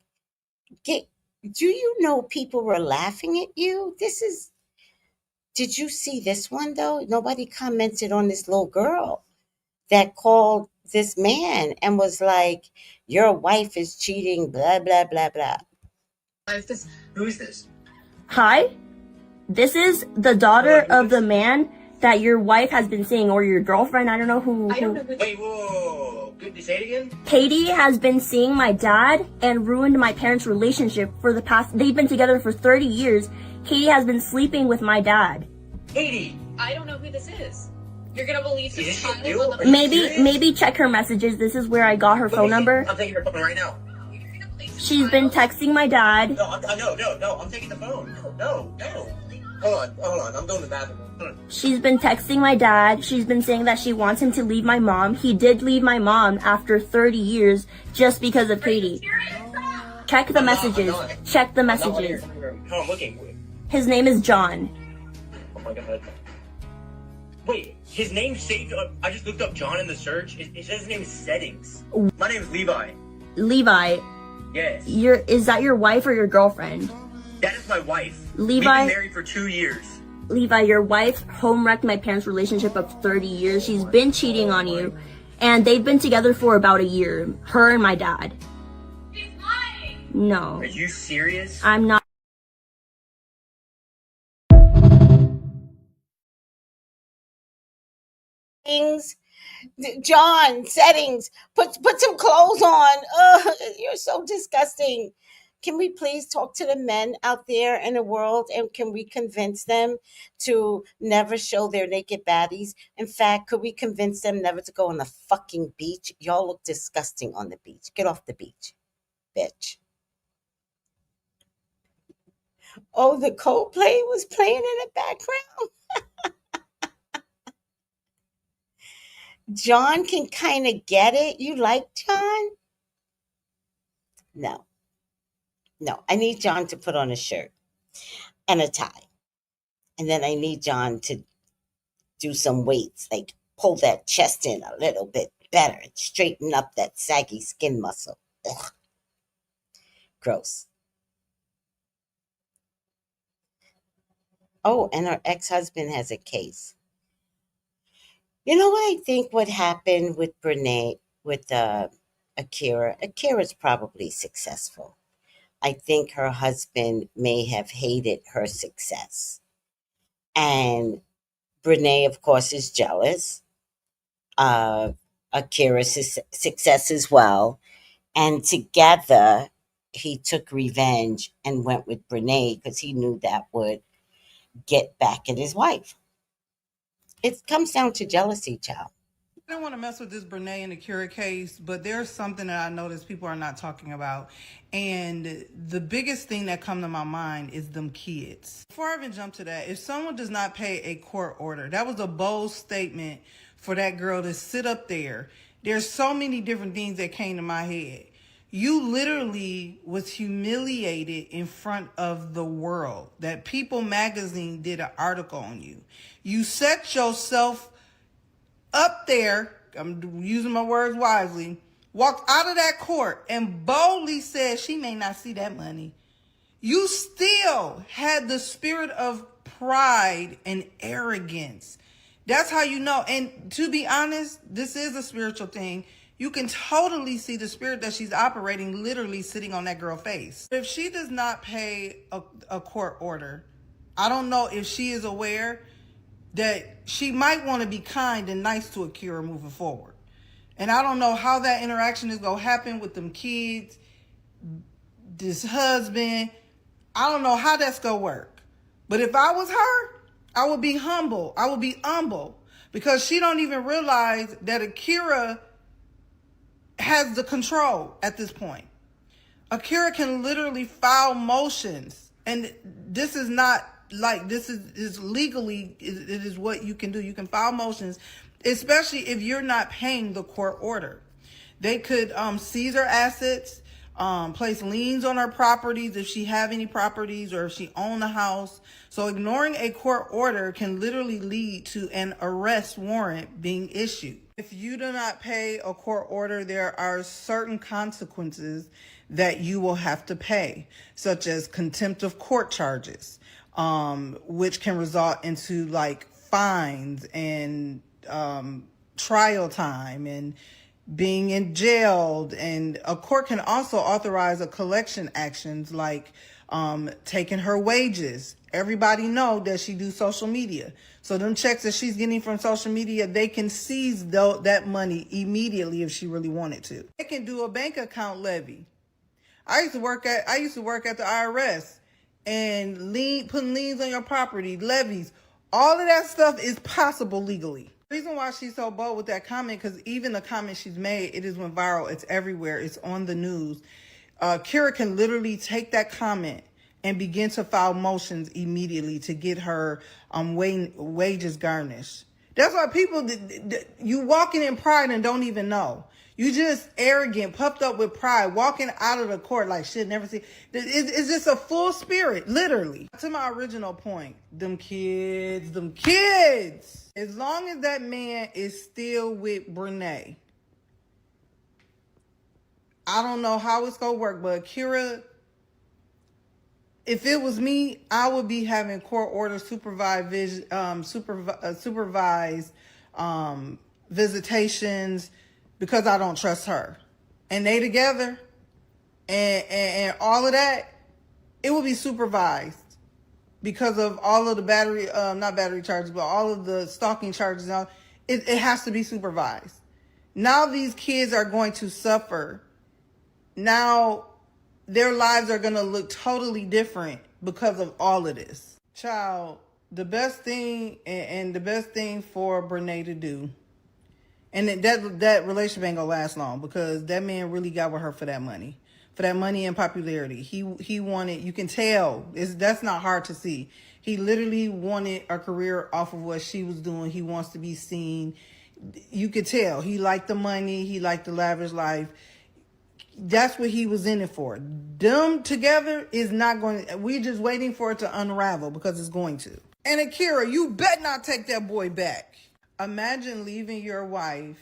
Do you know people were laughing at you? Did you see this one though? Nobody commented on this little girl that called this man and was like, your wife is cheating, blah, blah, blah, blah. Who is this? Hi, this is the daughter of the man that your wife has been seeing, or your girlfriend. I don't know who. Wait, whoa. Good, say it again? Katie has been seeing my dad and ruined my parents' relationship for the past. They've been together for 30 years. Katie has been sleeping with my dad. Katie! I don't know who this is. You're gonna believe this child you? on the Maybe check her messages. This is where I got her phone number. I'm taking her phone right now. She's been texting my dad. No, I'm taking the phone. No. Hold on. I'm going to the bathroom. She's been texting my dad. She's been saying that she wants him to leave my mom. He did leave my mom after 30 years just because of Katie. Check the messages. Check the messages. No, I'm looking. His name is John. Oh my god. Wait, his name's saved. I just looked up John in the search. It says his name is Settings. My name is Levi. Levi. Yes. Is that your wife or your girlfriend? That is my wife. Levi. We've been married for 2 years. Levi, your wife home wrecked my parents' relationship of 30 years. She's been cheating on you. And they've been together for about a year. Her and my dad. She's lying. No. Are you serious? I'm not. Things. John, settings. Put some clothes on. Ugh, you're so disgusting. Can we please talk to the men out there in the world, and can we convince them to never show their naked baddies? In fact, could we convince them never to go on the fucking beach? Y'all look disgusting on the beach. Get off the beach, bitch. Oh, the Coldplay was playing in the background. John can kind of get it. You like John? No. No, I need John to put on a shirt and a tie. And then I need John to do some weights, like pull that chest in a little bit better and straighten up that saggy skin muscle. Ugh. Gross. Oh, and her ex-husband has a case. You know what I think what happened with Brenae, with Akira? Akira's probably successful. I think her husband may have hated her success. And Brenae, of course, is jealous of Akira's success as well. And together, he took revenge and went with Brenae because he knew that would get back at his wife. It comes down to jealousy, child. I don't want to mess with this Brenae and Akira case, but there's something that I noticed people are not talking about. And the biggest thing that come to my mind is them kids. Before I even jump to that, if someone does not pay a court order, that was a bold statement for that girl to sit up there. There's so many different things that came to my head. You literally was humiliated in front of the world. That People magazine did an article on you. You set yourself up there, I'm using my words wisely, walked out of that court and boldly said she may not see that money. You still had the spirit of pride and arrogance. That's how you know. And to be honest, this is a spiritual thing. You can totally see the spirit that she's operating literally sitting on that girl's face. If she does not pay a court order, I don't know if she is aware that she might want to be kind and nice to Akira moving forward. And I don't know how that interaction is going to happen with them kids, this husband. I don't know how that's going to work. But if I was her, I would be humble. I would be humble because she don't even realize that Akira has the control at this point. Akira can literally file motions. And this is not like, this is legally, it is what you can do. You can file motions, especially if you're not paying the court order. They could seize her assets, place liens on her properties if she have any properties or if she own a house. So ignoring a court order can literally lead to an arrest warrant being issued. If you do not pay a court order, there are certain consequences that you will have to pay, such as contempt of court charges, which can result into like fines and trial time and being in jail. And a court can also authorize a collection actions like taking her wages. Everybody know that she do social media. So them checks that she's getting from social media, they can seize that money immediately if she really wanted to. They can do a bank account levy. I used to work at the IRS and putting liens on your property, levies. All of that stuff is possible legally. The reason why she's so bold with that comment, because even the comment she's made, it is went viral. It's everywhere. It's on the news. Kira can literally take that comment and begin to file motions immediately to get her wages garnished. That's why people, you walking in pride and don't even know. You just arrogant, puffed up with pride, walking out of the court like shit, never see. It's just a full spirit, literally. To my original point, them kids. As long as that man is still with Brenae, I don't know how it's going to work, but Akira, if it was me, I would be having court order supervised visitations because I don't trust her. And they together and all of that, it will be supervised because of all of the not battery charges, but all of the stalking charges. it has to be supervised. Now these kids are going to suffer. Now their lives are going to look totally different because of all of this. Child, the best thing and the best thing for Brenae to do, and that relationship ain't gonna last long because that man really got with her for that money and popularity. He wanted, you can tell, that's not hard to see. He literally wanted a career off of what she was doing. He wants to be seen. You could tell he liked the money. He liked the lavish life. That's what he was in it for. Them together is not going to, we're just waiting for it to unravel because it's going to. And Akira, you bet not take that boy back. Imagine leaving your wife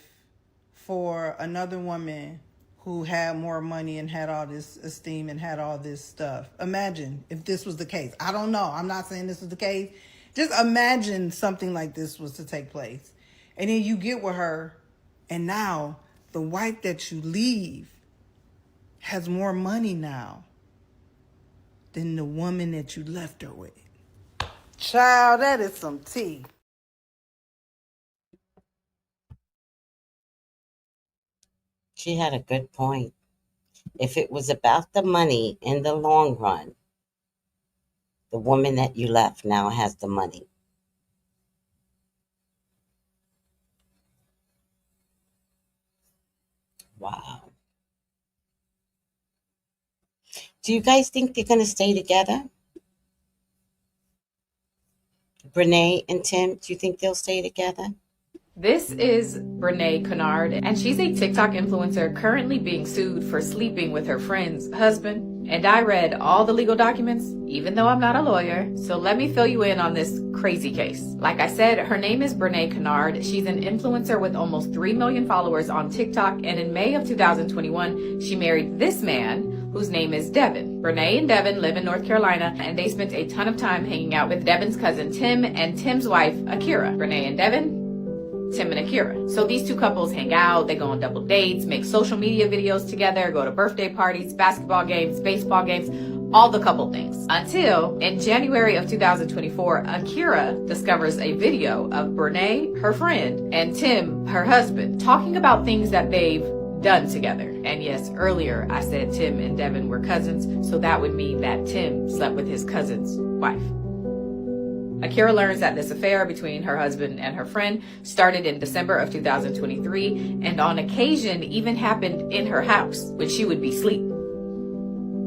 for another woman who had more money and had all this esteem and had all this stuff. Imagine if this was the case. I don't know. I'm not saying this is the case. Just imagine something like this was to take place. And then you get with her, and now the wife that you leave has more money now than the woman that you left her with. Child, that is some tea. She had a good point. If it was about the money in the long run, the woman that you left now has the money. Wow. Do you guys think they're going to stay together? Brenae and Tim, do you think they'll stay together? This is Brenae Kennard, and she's a TikTok influencer currently being sued for sleeping with her friend's husband. And I read all the legal documents, even though I'm not a lawyer, so let me fill you in on this crazy case. Like I said, her name is Brenae Kennard. She's an influencer with almost 3 million followers on TikTok, and in May of 2021, she married this man, whose name is Devin. Brenae and Devin live in North Carolina, and they spent a ton of time hanging out with Devin's cousin Tim and Tim's wife, Akira. Brenae and Devin, Tim and Akira. So these two couples hang out, they go on double dates, make social media videos together, go to birthday parties, basketball games, baseball games, all the couple things. Until in January of 2024, Akira discovers a video of Brenae, her friend, and Tim, her husband, talking about things that they've done together. And yes, earlier I said Tim and Devin were cousins, so that would mean that Tim slept with his cousin's wife. Akira learns that this affair between her husband and her friend started in December of 2023, and on occasion even happened in her house when she would be asleep.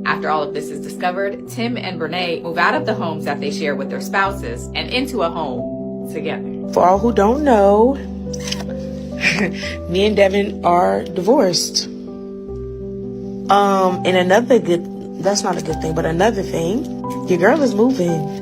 After all of this is discovered, Tim and Brenae move out of the homes that they share with their spouses and into a home together. For all who don't know, me and Devin are divorced. And another that's not a good thing, but another thing, your girl is moving.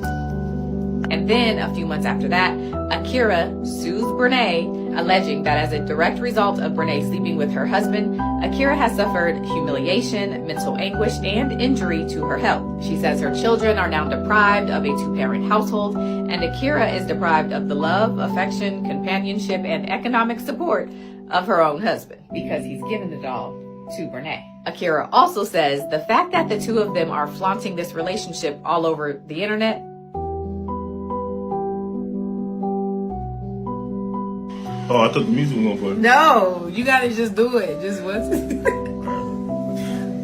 And then, a few months after that, Akira sues Brenae, alleging that as a direct result of Brenae sleeping with her husband, Akira has suffered humiliation, mental anguish, and injury to her health. She says her children are now deprived of a 2-parent household, and Akira is deprived of the love, affection, companionship, and economic support of her own husband, because he's given it all to Brenae. Akira also says the fact that the two of them are flaunting this relationship all over the internet. Oh, I thought the music was gonna play. No, you gotta just do it. Just once.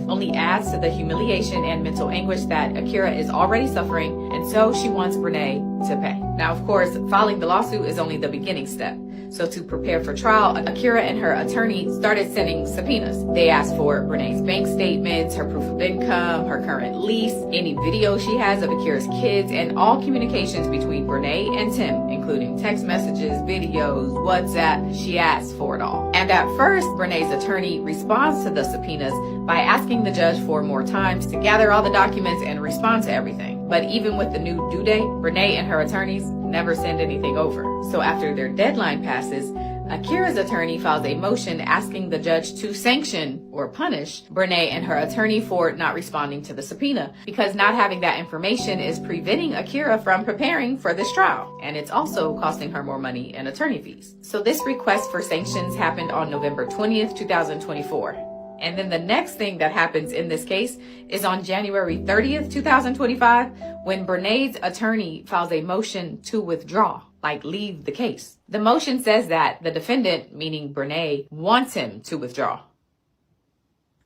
Only adds to the humiliation and mental anguish that Akira is already suffering, and so she wants Brenae to pay. Now, of course, filing the lawsuit is only the beginning step. So to prepare for trial, Akira and her attorney started sending subpoenas. They asked for Brenae's bank statements, her proof of income, her current lease, any video she has of Akira's kids, and all communications between Brenae and Tim, including text messages, videos, WhatsApp. She asked for it all. And at first, Brenae's attorney responds to the subpoenas by asking the judge for more time to gather all the documents and respond to everything. But even with the new due date, Brenae and her attorneys never send anything over. So after their deadline passes, Akira's attorney files a motion asking the judge to sanction or punish Brenae and her attorney for not responding to the subpoena, because not having that information is preventing Akira from preparing for this trial, and it's also costing her more money in attorney fees. So this request for sanctions happened on November 20th, 2024. And then the next thing that happens in this case is on January 30th, 2025, when Brenae's attorney files a motion to withdraw, like leave the case. The motion says that the defendant, meaning Brenae, wants him to withdraw.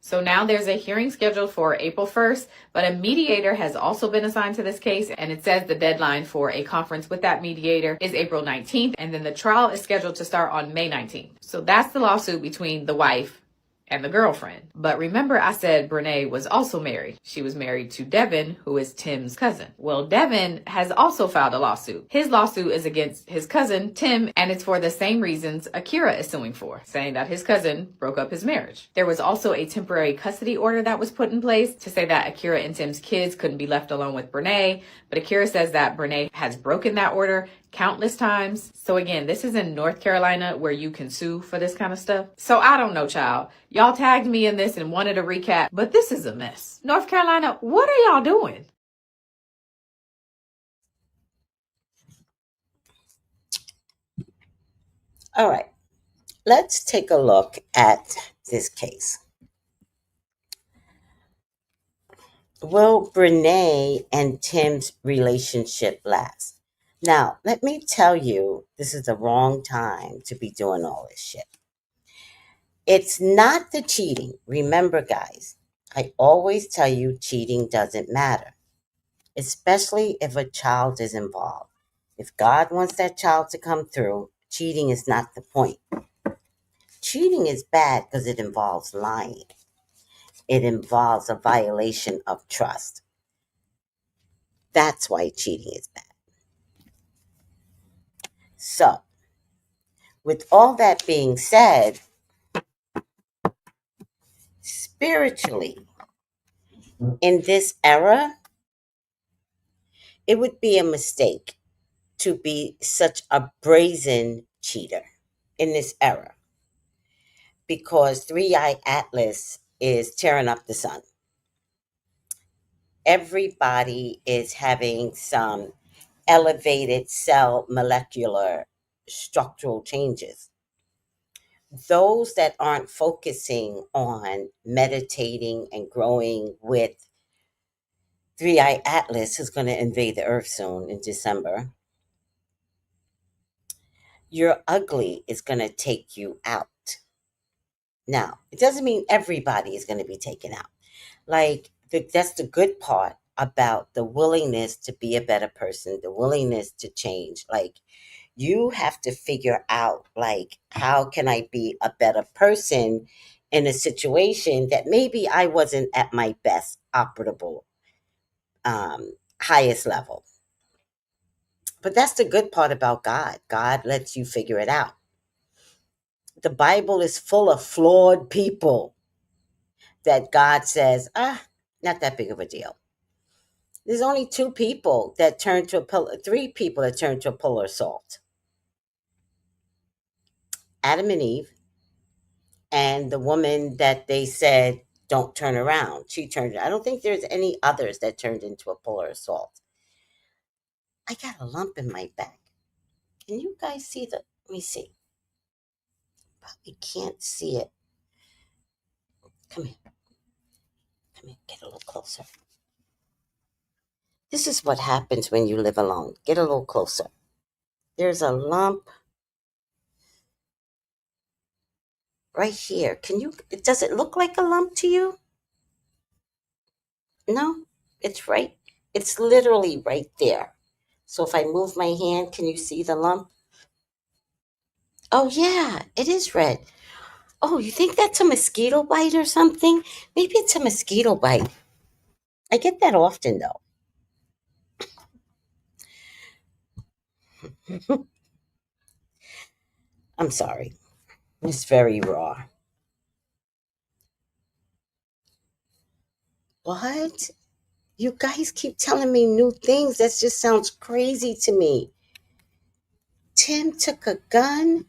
So now there's a hearing scheduled for April 1st, but a mediator has also been assigned to this case, and it says the deadline for a conference with that mediator is April 19th, and then the trial is scheduled to start on May 19th. So that's the lawsuit between the wife and the girlfriend. But remember I said Brenae was also married. She was married to Devin, who is Tim's cousin. Well, Devin has also filed a lawsuit. His lawsuit is against his cousin, Tim, and it's for the same reasons Akira is suing for, saying that his cousin broke up his marriage. There was also a temporary custody order that was put in place to say that Akira and Tim's kids couldn't be left alone with Brenae, but Akira says that Brenae has broken that order countless times. So again, this is in North Carolina where you can sue for this kind of stuff. So I don't know, child. Y'all tagged me in this and wanted a recap, but this is a mess. North Carolina, what are y'all doing? All right, let's take a look at this case. Will Brenae and Tim's relationship last? Now, let me tell you, this is the wrong time to be doing all this shit. It's not the cheating. Remember, guys, I always tell you cheating doesn't matter, especially if a child is involved. If God wants that child to come through, cheating is not the point. Cheating is bad because it involves lying. It involves a violation of trust. That's why cheating is bad. So, with all that being said, spiritually, in this era, it would be a mistake to be such a brazen cheater in this era, because 3i Atlas is tearing up the sun. Everybody is having some elevated cell molecular structural changes. Those that aren't focusing on meditating and growing with 3i Atlas, is going to invade the earth soon in December. Your ugly is going to take you out. Now, it doesn't mean everybody is going to be taken out. Like, that's the good part about the willingness to be a better person, the willingness to change. Like, you have to figure out, like, how can I be a better person in a situation that maybe I wasn't at my best operable, highest level. But that's the good part about God. God lets you figure it out. The Bible is full of flawed people that God says, not that big of a deal. There's only three people that turned to a pillar of salt. Adam and Eve, and the woman that they said, don't turn around. She turned. I don't think there's any others that turned into a pillar of salt. I got a lump in my back. Can you guys see let me see. Probably can't see it. Come here. Get a little closer. This is what happens when you live alone. Get a little closer. There's a lump right here. Does it look like a lump to you? No, it's literally right there. So if I move my hand, can you see the lump? Oh yeah, it is red. Oh, you think that's a mosquito bite or something? Maybe it's a mosquito bite. I get that often though. I'm sorry. It's very raw. What? You guys keep telling me new things. That just sounds crazy to me. Tim took a gun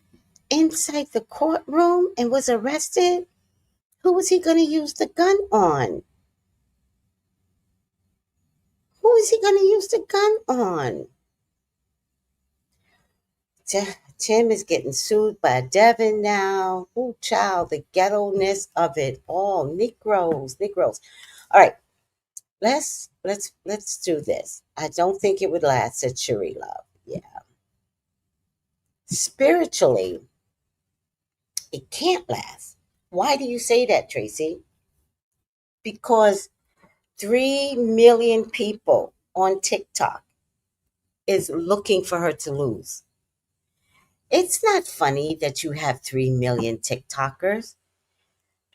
inside the courtroom and was arrested? Who was he going to use the gun on? Who is he going to use the gun on? Tim is getting sued by Devin now. Ooh, child, the ghetto-ness of it all. Negroes. All right, let's do this. I don't think it would last, said Cherie Love. Yeah. Spiritually, it can't last. Why do you say that, Tracy? Because 3 million people on TikTok is looking for her to lose. It's not funny that you have 3 million TikTokers.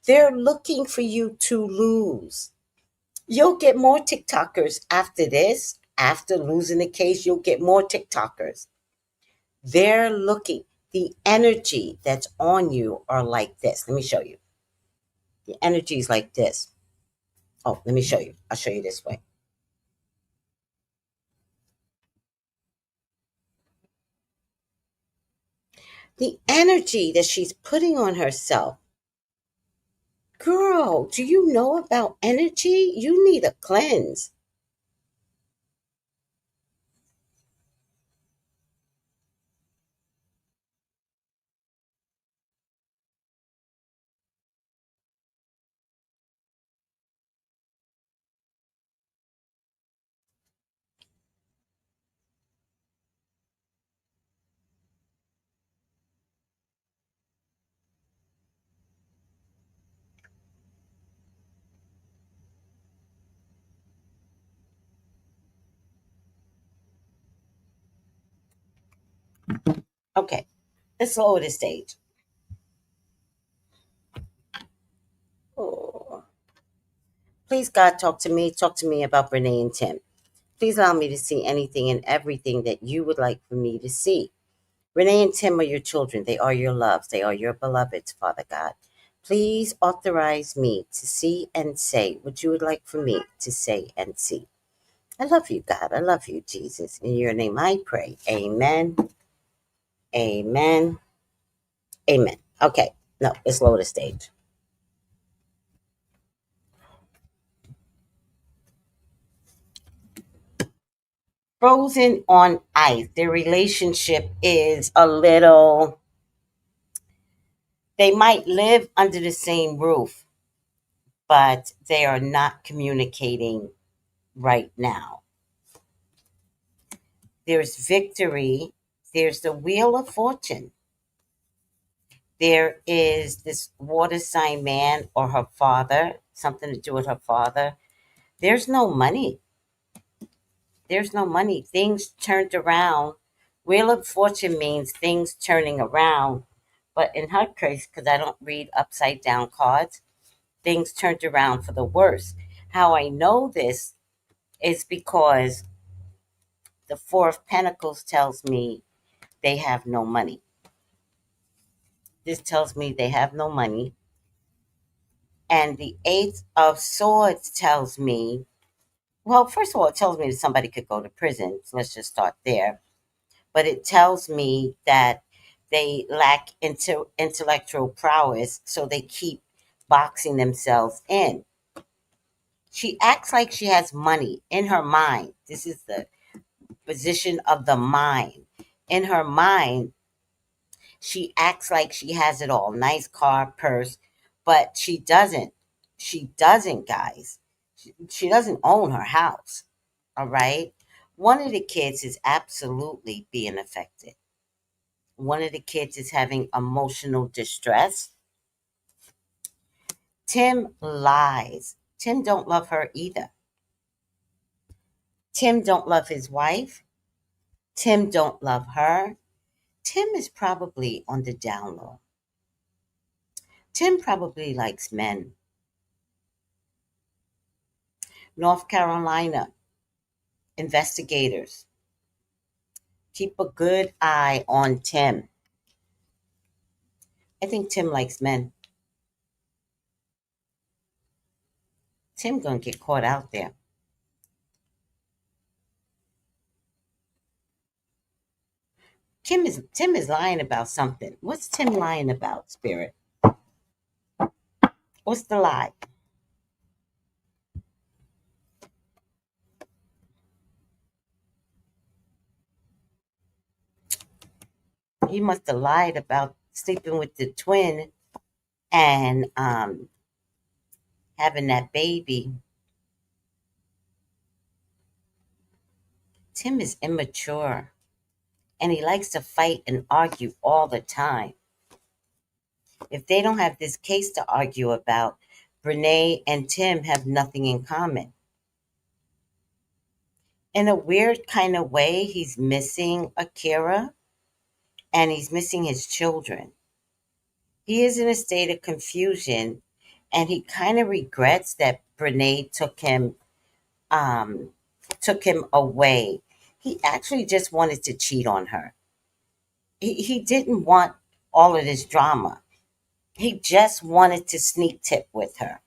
They're looking for you to lose. You'll get more TikTokers after this. After losing the case, you'll get more TikTokers. They're looking. The energy that's on you are like this. Let me show you. The energy is like this. Oh, let me show you. I'll show you this way. The energy that she's putting on herself. Girl, do you know about energy? You need a cleanse. Okay, let's lower the stage. Oh. Please, God, talk to me. Talk to me about Brenae and Tim. Please allow me to see anything and everything that you would like for me to see. Brenae and Tim are your children. They are your loves. They are your beloveds, Father God. Please authorize me to see and say what you would like for me to say and see. I love you, God. I love you, Jesus. In your name I pray. Amen. Amen. Amen. Okay. No, let's lower the stage. Frozen on ice. Their relationship is a little. They might live under the same roof, but they are not communicating right now. There's victory. There's the Wheel of Fortune. There is this water sign man or her father, something to do with her father. There's no money. There's no money. Things turned around. Wheel of Fortune means things turning around. But in her case, because I don't read upside down cards, things turned around for the worse. How I know this is because the Four of Pentacles tells me they have no money. This tells me they have no money. And the Eight of Swords tells me, well, first of all, it tells me that somebody could go to prison. So let's just start there. But it tells me that they lack intellectual prowess, so they keep boxing themselves in. She acts like she has money in her mind. This is the position of the mind. In her mind, she acts like she has it all. Nice car, purse, but she doesn't. She doesn't, guys. She doesn't own her house. All right? One of the kids is absolutely being affected. One of the kids is having emotional distress. Tim lies. Tim don't love her either. Tim don't love his wife. Tim don't love her. Tim is probably on the down low. Tim probably likes men. North Carolina investigators, keep a good eye on Tim. I think Tim likes men. Tim gonna get caught out there. Tim is lying about something. What's Tim lying about, Spirit? What's the lie? he must have lied about sleeping with the twin and having that baby. Tim is immature and he likes to fight and argue all the time. If they don't have this case to argue about, Brenae and Tim have nothing in common. In a weird kind of way, he's missing Akira and he's missing his children. He is in a state of confusion and he kind of regrets that Brenae took him away. He actually just wanted to cheat on her. He didn't want all of this drama. He just wanted to sneak tip with her.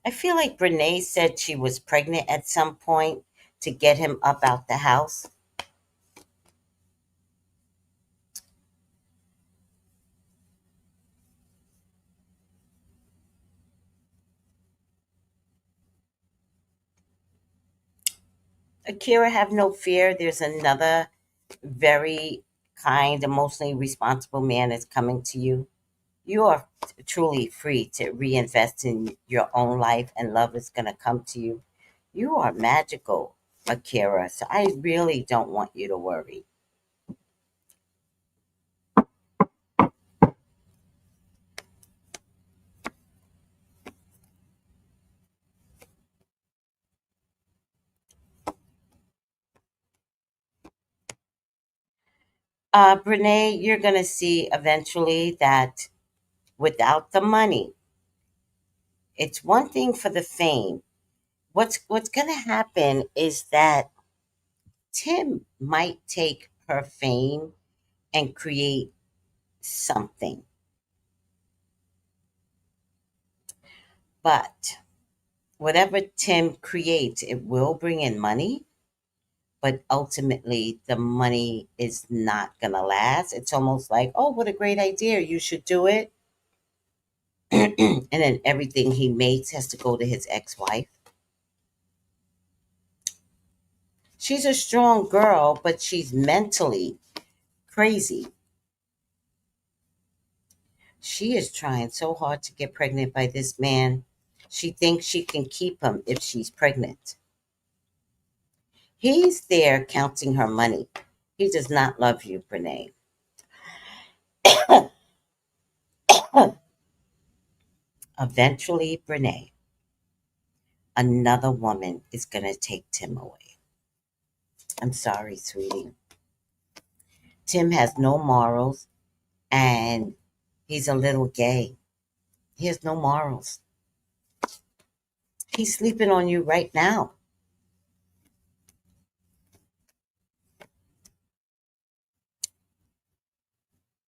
I feel like Brenae said she was pregnant at some point to get him up out the house. Akira, have no fear. There's another very kind, emotionally responsible man that's coming to you. You are truly free to reinvest in your own life, and love is going to come to you. You are magical, Akira. So I really don't want you to worry. Brenae, you're going to see eventually that without the money, it's one thing for the fame. What's going to happen is that Tim might take her fame and create something. But whatever Tim creates, it will bring in money, but ultimately the money is not going to last. It's almost like, oh, what a great idea. You should do it. And then everything he makes has to go to his ex-wife. She's a strong girl, but she's mentally crazy. She is trying so hard to get pregnant by this man. She thinks she can keep him if she's pregnant. He's there counting her money. He does not love you, Brenae. Eventually, Brenae, another woman is going to take Tim away. I'm sorry, sweetie. Tim has no morals and he's a little gay. He has no morals. He's sleeping on you right now.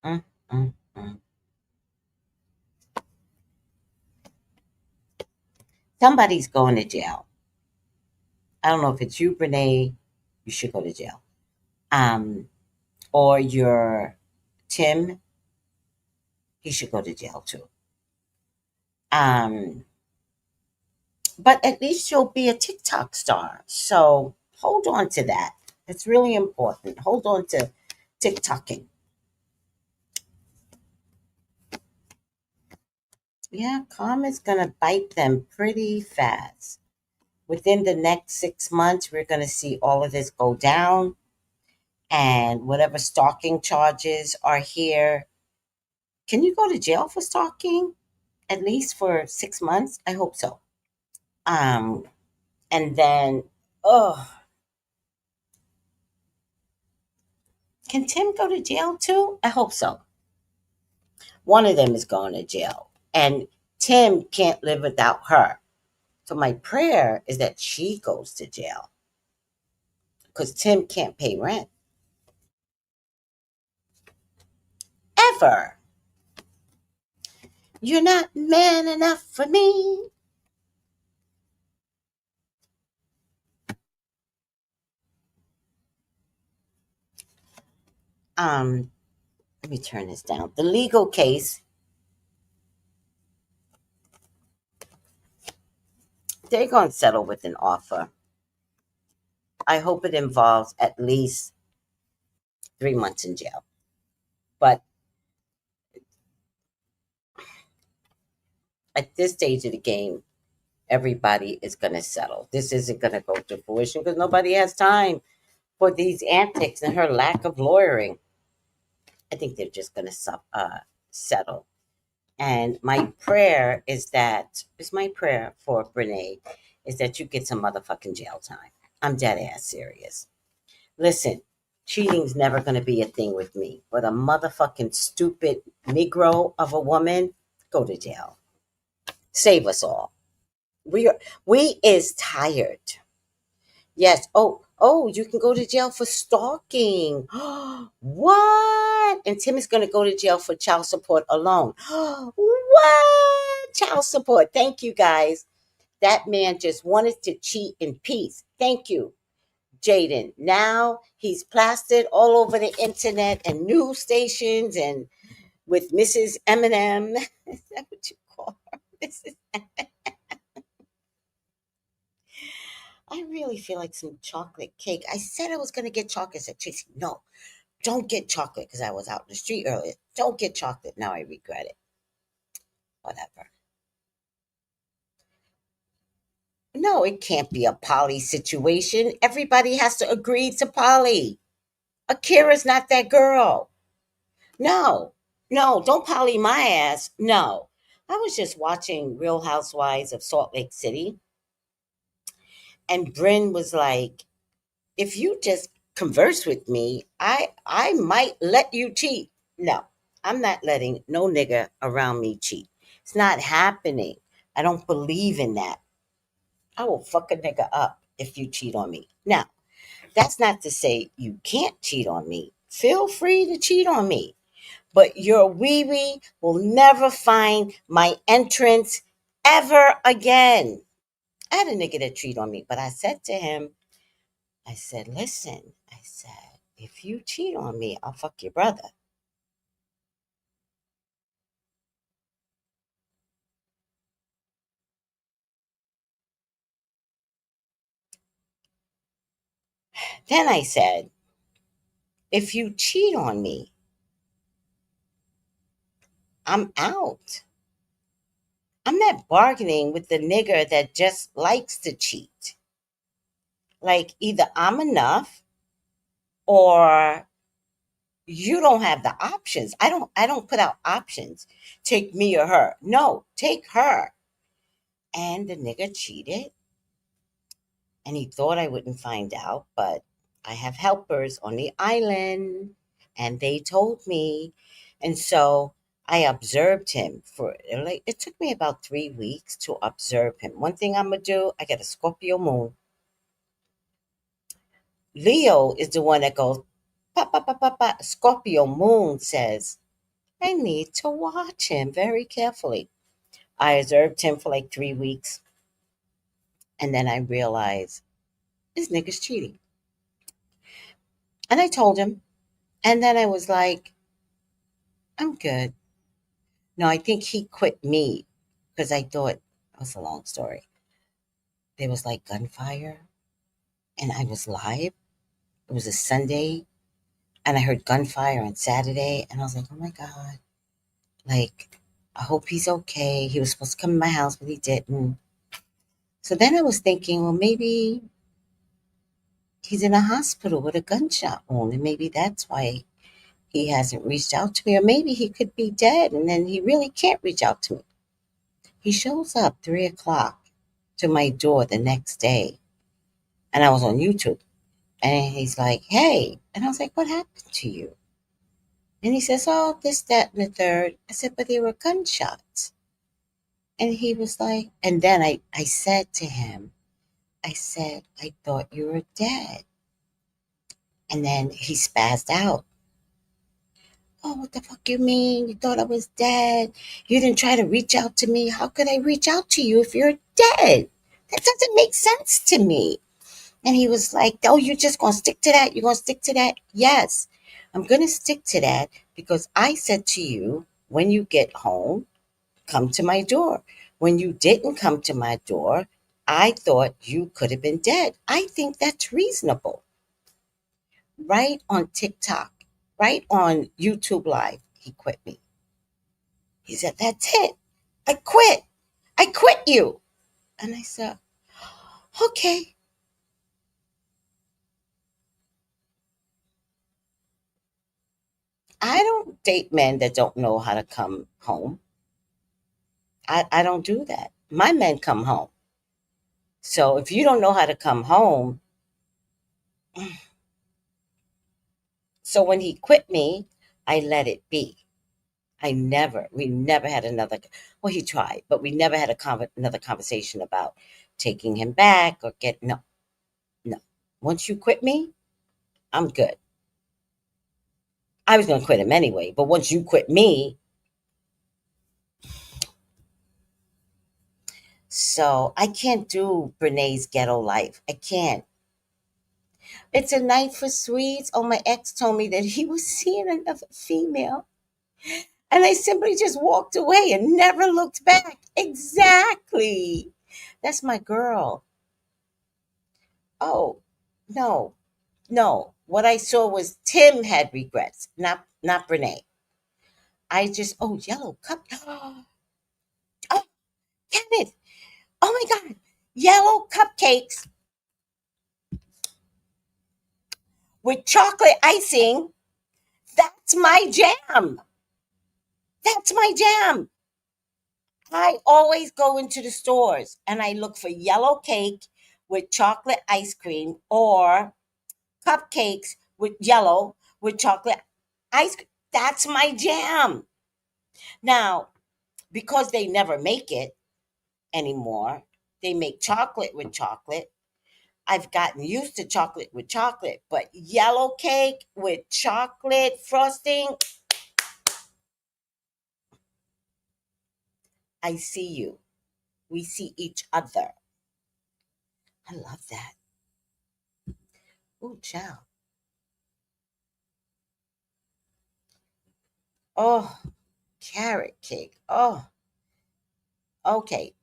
Mm, mm, mm. Somebody's going to jail. I don't know if it's you, Brenae. You should go to jail. Or your Tim. He should go to jail too. But at least you'll be a TikTok star. So hold on to that. It's really important. Hold on to TikToking. Yeah, karma's going to bite them pretty fast. Within the next 6 months, we're going to see all of this go down. And whatever stalking charges are here. Can you go to jail for stalking? At least for 6 months? I hope so. And then, can Tim go to jail too? I hope so. One of them is going to jail. And Tim can't live without her. So my prayer is that she goes to jail. Because Tim can't pay rent. Ever. You're not man enough for me. Let me turn this down. The legal case, they're going to settle with an offer. I hope it involves at least 3 months in jail. But at this stage of the game, everybody is going to settle. This isn't going to go to fruition because nobody has time for these antics and her lack of lawyering. I think they're just going to settle. And my prayer is my prayer for Brenae is that you get some motherfucking jail time. I'm dead ass serious. Listen, cheating's never going to be a thing with me. But a motherfucking stupid Negro of a woman, go to jail. Save us all. We is tired. Yes. Oh, you can go to jail for stalking. What? And Tim is going to go to jail for child support alone. What? Child support. Thank you, guys. That man just wanted to cheat in peace. Thank you, Jaden. Now he's plastered all over the internet and news stations and with Mrs. Eminem. Is that what you call her? Mrs. I really feel like some chocolate cake. I said I was going to get chocolate. I said, Tracy, no, don't get chocolate because I was out in the street earlier. Don't get chocolate. Now I regret it. Whatever. No, it can't be a poly situation. Everybody has to agree to poly. Akira's not that girl. No, don't poly my ass. No. I was just watching Real Housewives of Salt Lake City. And Bryn was like, if you just converse with me, I might let you cheat. No, I'm not letting no nigga around me cheat. It's not happening. I don't believe in that. I will fuck a nigga up if you cheat on me. Now, that's not to say you can't cheat on me. Feel free to cheat on me. But your wee-wee will never find my entrance ever again. I had a nigga that cheat on me, but I said to him, I said, listen, I said, if you cheat on me, I'll fuck your brother. Then I said, if you cheat on me, I'm out. I'm not bargaining with the nigger that just likes to cheat. Like either I'm enough or you don't have the options. I don't put out options. Take me or her. No, take her. And the nigga cheated. And he thought I wouldn't find out, but I have helpers on the island and they told me. And so I observed him for like, it took me about 3 weeks to observe him. One thing I'm going to do, I got a Scorpio moon. Leo is the one that goes, pa, pa, pa, pa, pa. Scorpio moon says, I need to watch him very carefully. I observed him for like 3 weeks. And then I realized this nigga's cheating. And I told him. And then I was like, I'm good. No, I think he quit me because I thought, that was a long story. There was like gunfire and I was live. It was a Sunday and I heard gunfire on Saturday. And I was like, oh my God. Like, I hope he's okay. He was supposed to come to my house, but he didn't. So then I was thinking, well, maybe he's in a hospital with a gunshot wound. And maybe that's why he hasn't reached out to me. Or maybe he could be dead and then he really can't reach out to me. He shows up 3:00 to my door the next day. And I was on YouTube. And he's like, hey. And I was like, what happened to you? And he says, oh, this, that, and the third. I said, but there were gunshots. And he was like, and then I said to him, I said, I thought you were dead. And then he spazzed out. Oh, what the fuck you mean? You thought I was dead? You didn't try to reach out to me? How could I reach out to you if you're dead? That doesn't make sense to me. And he was like, oh, you're just going to stick to that? You're going to stick to that? Yes, I'm going to stick to that because I said to you, when you get home, come to my door. When you didn't come to my door, I thought you could have been dead. I think that's reasonable. Right on TikTok, right on YouTube Live, he quit me. He said, "That's it. I quit. I quit you." And I said, "Okay." I don't date men that don't know how to come home. I don't do that. My men come home. So if you don't know how to come home, so when he quit me, I let it be. We never had another, well, he tried, but we never had another conversation about taking him back or no, no. Once you quit me, I'm good. I was going to quit him anyway, but once you quit me, so I can't do Brenae's ghetto life. I can't. It's a night for sweets. Oh, my ex told me that he was seeing another female. And I simply just walked away and never looked back. Exactly. That's my girl. Oh, no, no. What I saw was Tim had regrets, not Brenae. I just, oh, yellow cup. Oh, Kenneth. Oh my God. Yellow cupcakes with chocolate icing. That's my jam. That's my jam. I always go into the stores and I look for yellow cake with chocolate ice cream or cupcakes with yellow with chocolate ice cream. That's my jam. Now, because they never make it anymore, they make chocolate with chocolate. I've gotten used to chocolate with chocolate, but yellow cake with chocolate frosting, I see you. We see each other. I love that. Ooh, child. Oh, carrot cake. Oh, okay.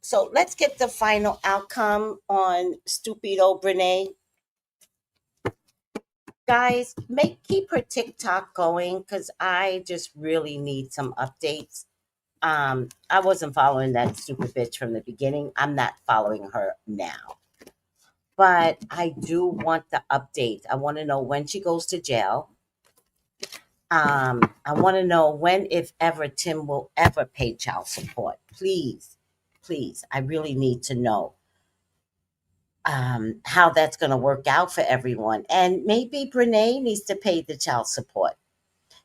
So let's get the final outcome on Stupido Brenae. Guys, keep her TikTok going because I just really need some updates. I wasn't following that stupid bitch from the beginning. I'm not following her now. But I do want the updates. I want to know when she goes to jail. I want to know when, if ever, Tim will ever pay child support. Please, please. I really need to know how that's going to work out for everyone. And maybe Brenae needs to pay the child support.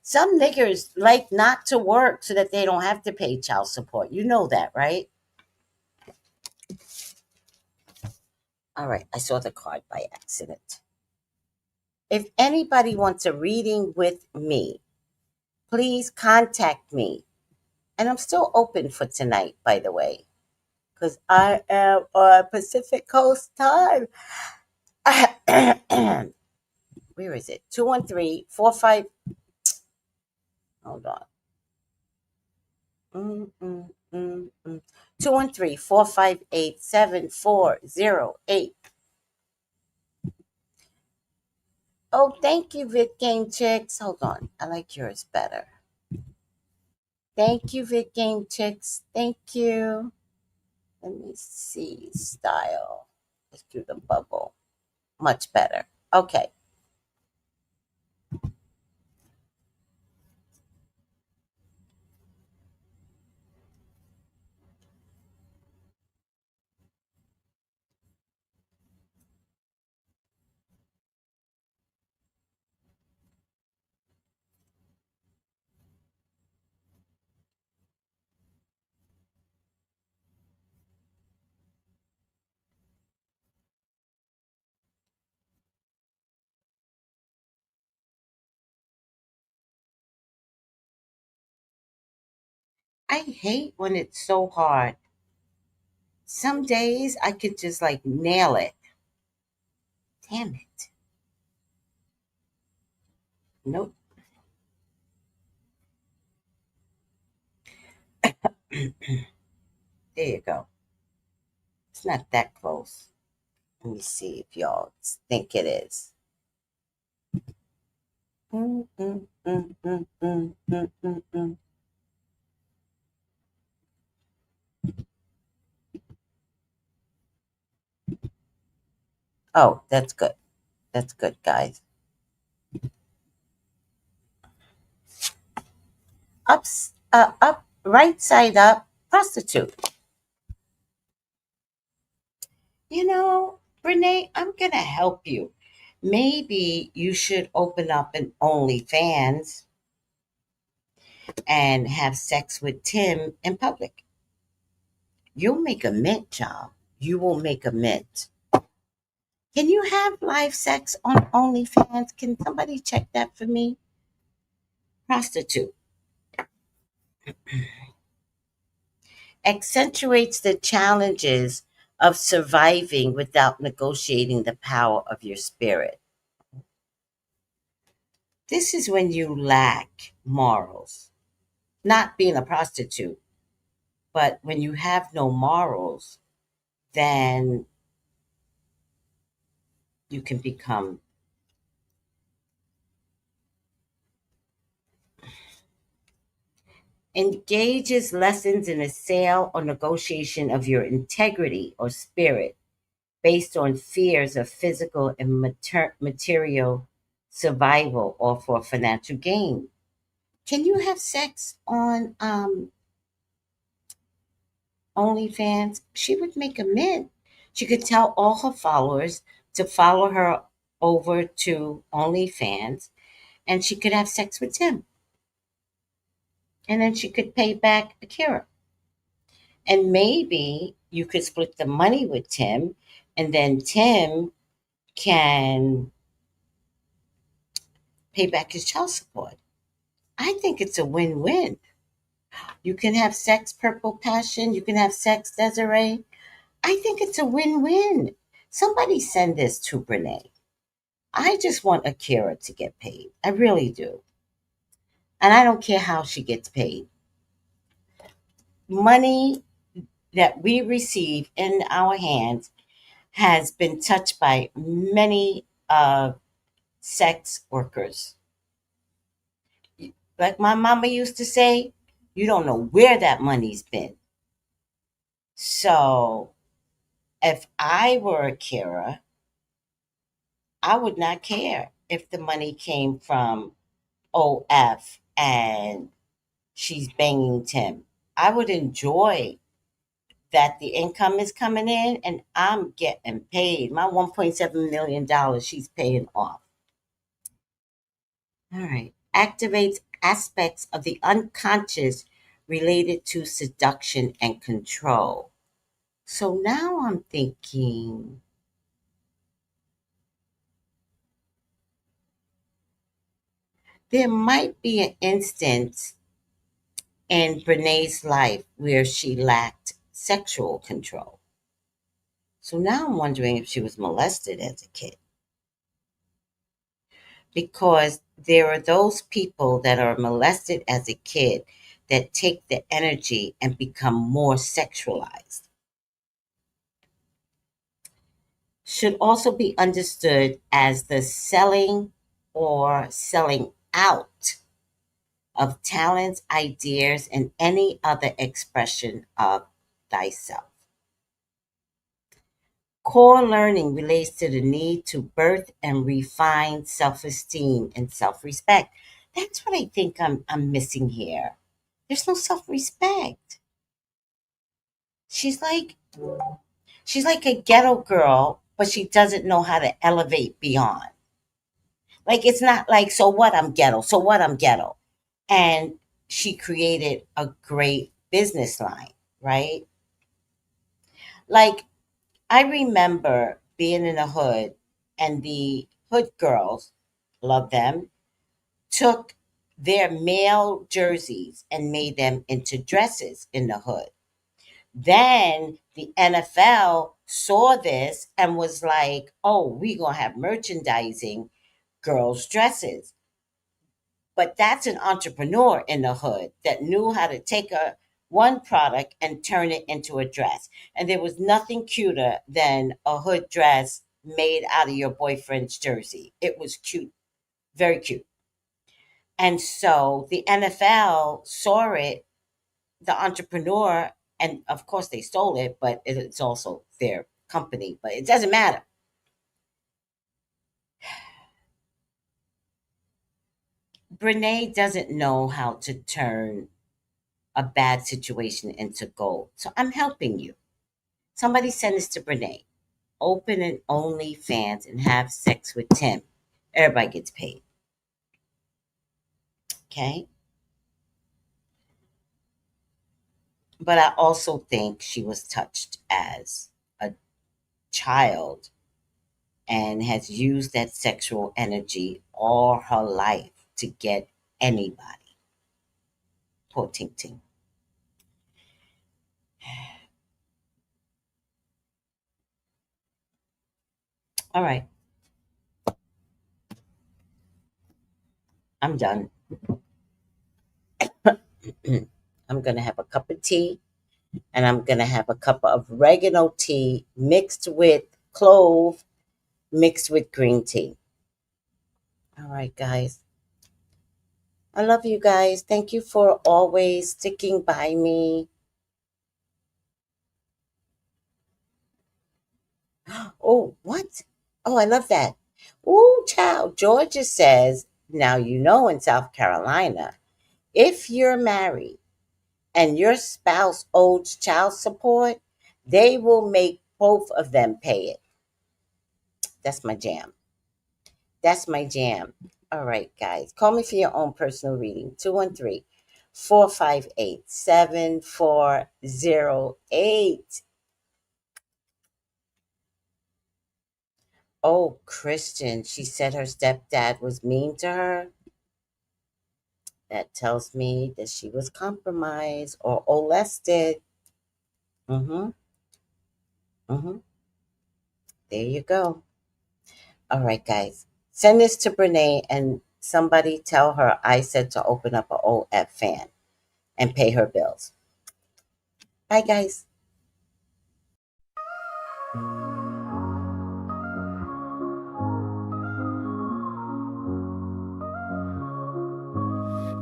Some niggers like not to work so that they don't have to pay child support. You know that, right? All right, I saw the card by accident. If anybody wants a reading with me, please contact me. And I'm still open for tonight, by the way, because I am on Pacific Coast time. Where is it? 213-45. Hold on. 213-458-7408. Oh, thank you, Vid Game Chicks. Hold on. I like yours better. Thank you, Vid Game Chicks. Thank you. Let me see. Style. Let's do the bubble. Much better. Okay. I hate when it's so hard. Some days I could just like nail it. Damn it. Nope. There you go. It's not that close. Let me see if y'all think it is. Mm, mm, mm, mm, mm, mm, mm, mm. Oh, that's good. That's good, guys. Right side up, prostitute. You know, Renee, I'm gonna help you. Maybe you should open up an OnlyFans and have sex with Tim in public. You'll make a mint, job. You will make a mint. Can you have live sex on OnlyFans? Can somebody check that for me? Prostitute. Accentuates the challenges of surviving without negotiating the power of your spirit. This is when you lack morals. Not being a prostitute, but when you have no morals, then you can become engages lessons in a sale or negotiation of your integrity or spirit based on fears of physical and material survival or for financial gain. Can you have sex on OnlyFans? She would make a mint. She could tell all her followers to follow her over to OnlyFans and she could have sex with Tim. And then she could pay back Akira. And maybe you could split the money with Tim, and then Tim can pay back his child support. I think it's a win win. You can have sex, Purple Passion. You can have sex, Desiree. I think it's a win win. Somebody send this to Brenae. I just want Akira to get paid. I really do. And I don't care how she gets paid. Money that we receive in our hands has been touched by many sex workers. Like my mama used to say, you don't know where that money's been. So if I were a Kira, I would not care if the money came from OF and she's banging Tim. I would enjoy that the income is coming in and I'm getting paid. My $1.7 million she's paying off. All right. Activates aspects of the unconscious related to seduction and control. So now I'm thinking, there might be an instance in Brenae's life where she lacked sexual control. So now I'm wondering if she was molested as a kid. Because there are those people that are molested as a kid that take the energy and become more sexualized. Should also be understood as the selling or selling out of talents, ideas, and any other expression of thyself. Core learning relates to the need to birth and refine self esteem and self respect. That's what I think I'm missing here. There's no self respect. She's like she's like a ghetto girl, but she doesn't know how to elevate beyond. Like it's not like so what I'm ghetto, so what I'm ghetto. And she created a great business line, right? Like I remember being in the hood and the hood girls, love them, took their male jerseys and made them into dresses in the hood. Then the NFL saw this and was like, oh, we going to have merchandising girls' dresses. But that's an entrepreneur in the hood that knew how to take one product and turn it into a dress. And there was nothing cuter than a hood dress made out of your boyfriend's jersey. It was cute, very cute. And so the NFL saw it, the entrepreneur, and of course they stole it, but it's also their company, but it doesn't matter. Brenae doesn't know how to turn a bad situation into gold. So I'm helping you. Somebody send this to Brenae. Open an OnlyFans and have sex with Tim. Everybody gets paid. Okay? But I also think she was touched as a child and has used that sexual energy all her life to get anybody. Poor Ting Ting. All right. I'm done. I'm going to have a cup of tea, and I'm going to have a cup of oregano tea mixed with clove, mixed with green tea. All right, guys. I love you guys. Thank you for always sticking by me. Oh, what? Oh, I love that. Oh, child. Georgia says, now you know in South Carolina, if you're married and your spouse owes child support, they will make both of them pay it. That's my jam. That's my jam. All right, guys. Call me for your own personal reading. 213-458-7408. Oh, Christian. She said her stepdad was mean to her. That tells me that she was compromised or molested. There you go. All right, guys. Send this to Brenae and somebody tell her I said to open up an OF fan and pay her bills. Bye, guys.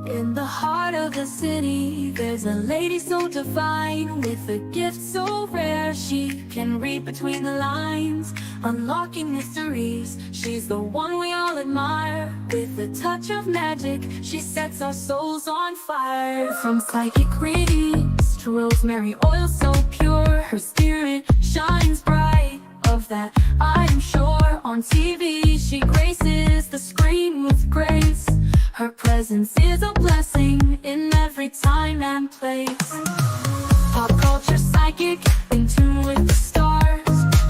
In the heart of the city, there's a lady so divine, with a gift so rare she can read between the lines, unlocking mysteries. She's the one we all admire. With a touch of magic, she sets our souls on fire. From psychic readings to rosemary oil so pure, her spirit shines bright. Of that I am sure. On TV she graces the screen with grace. Her presence is a blessing in every time and place. Pop culture psychic, in tune with the stars.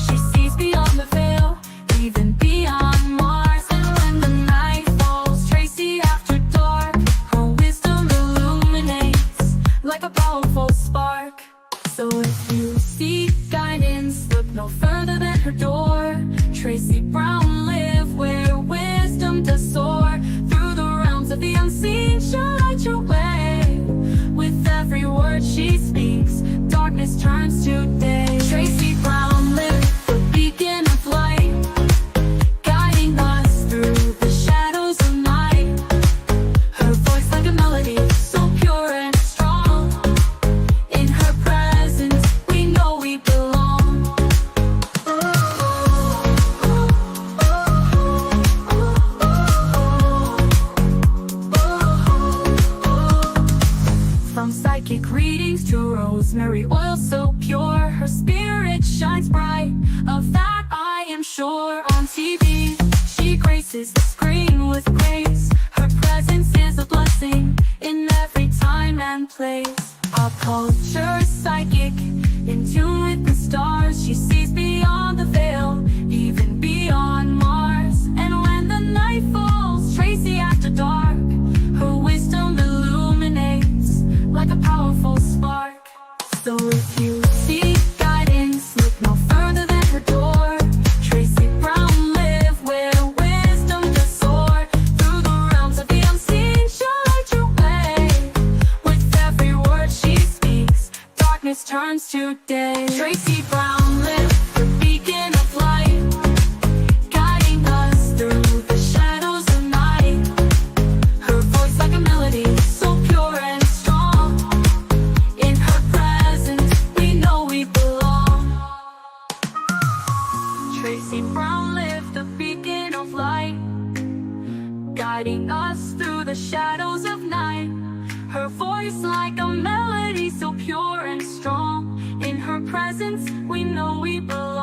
She sees beyond the veil, even beyond Mars. And when the night falls, Tracy after dark, her wisdom illuminates like a powerful spark. So if you seek guidance, look no further than her door. Tracy Brown live where wisdom does soar. Through the realms of the unseen, she'll light your way. With every word she speaks, darkness turns to day. Tracy Brown live, the beacon of light, guiding us through the shadows of night. Her voice like a melody, so pure and strong. In her presence, we know we belong. From psychic readings to rosemary oil so pure, her spirit shines bright. Of that I am sure. On TV, she graces the screen with grace. Her presence is a blessing in every time and place. Pop culture psychic, in tune with the stars. She sees beyond the veil, even beyond Mars. And when the night falls, Tracy after dark, her wisdom illuminates like a powerful spark. So if you seek guidance, look no further than her door. Tracy Brown live where wisdom does soar. Through the realms of the unseen, she'll light your way. With every word she speaks, darkness turns to guiding us through the shadows of night. Her voice like a melody so pure and strong. In her presence we know we belong.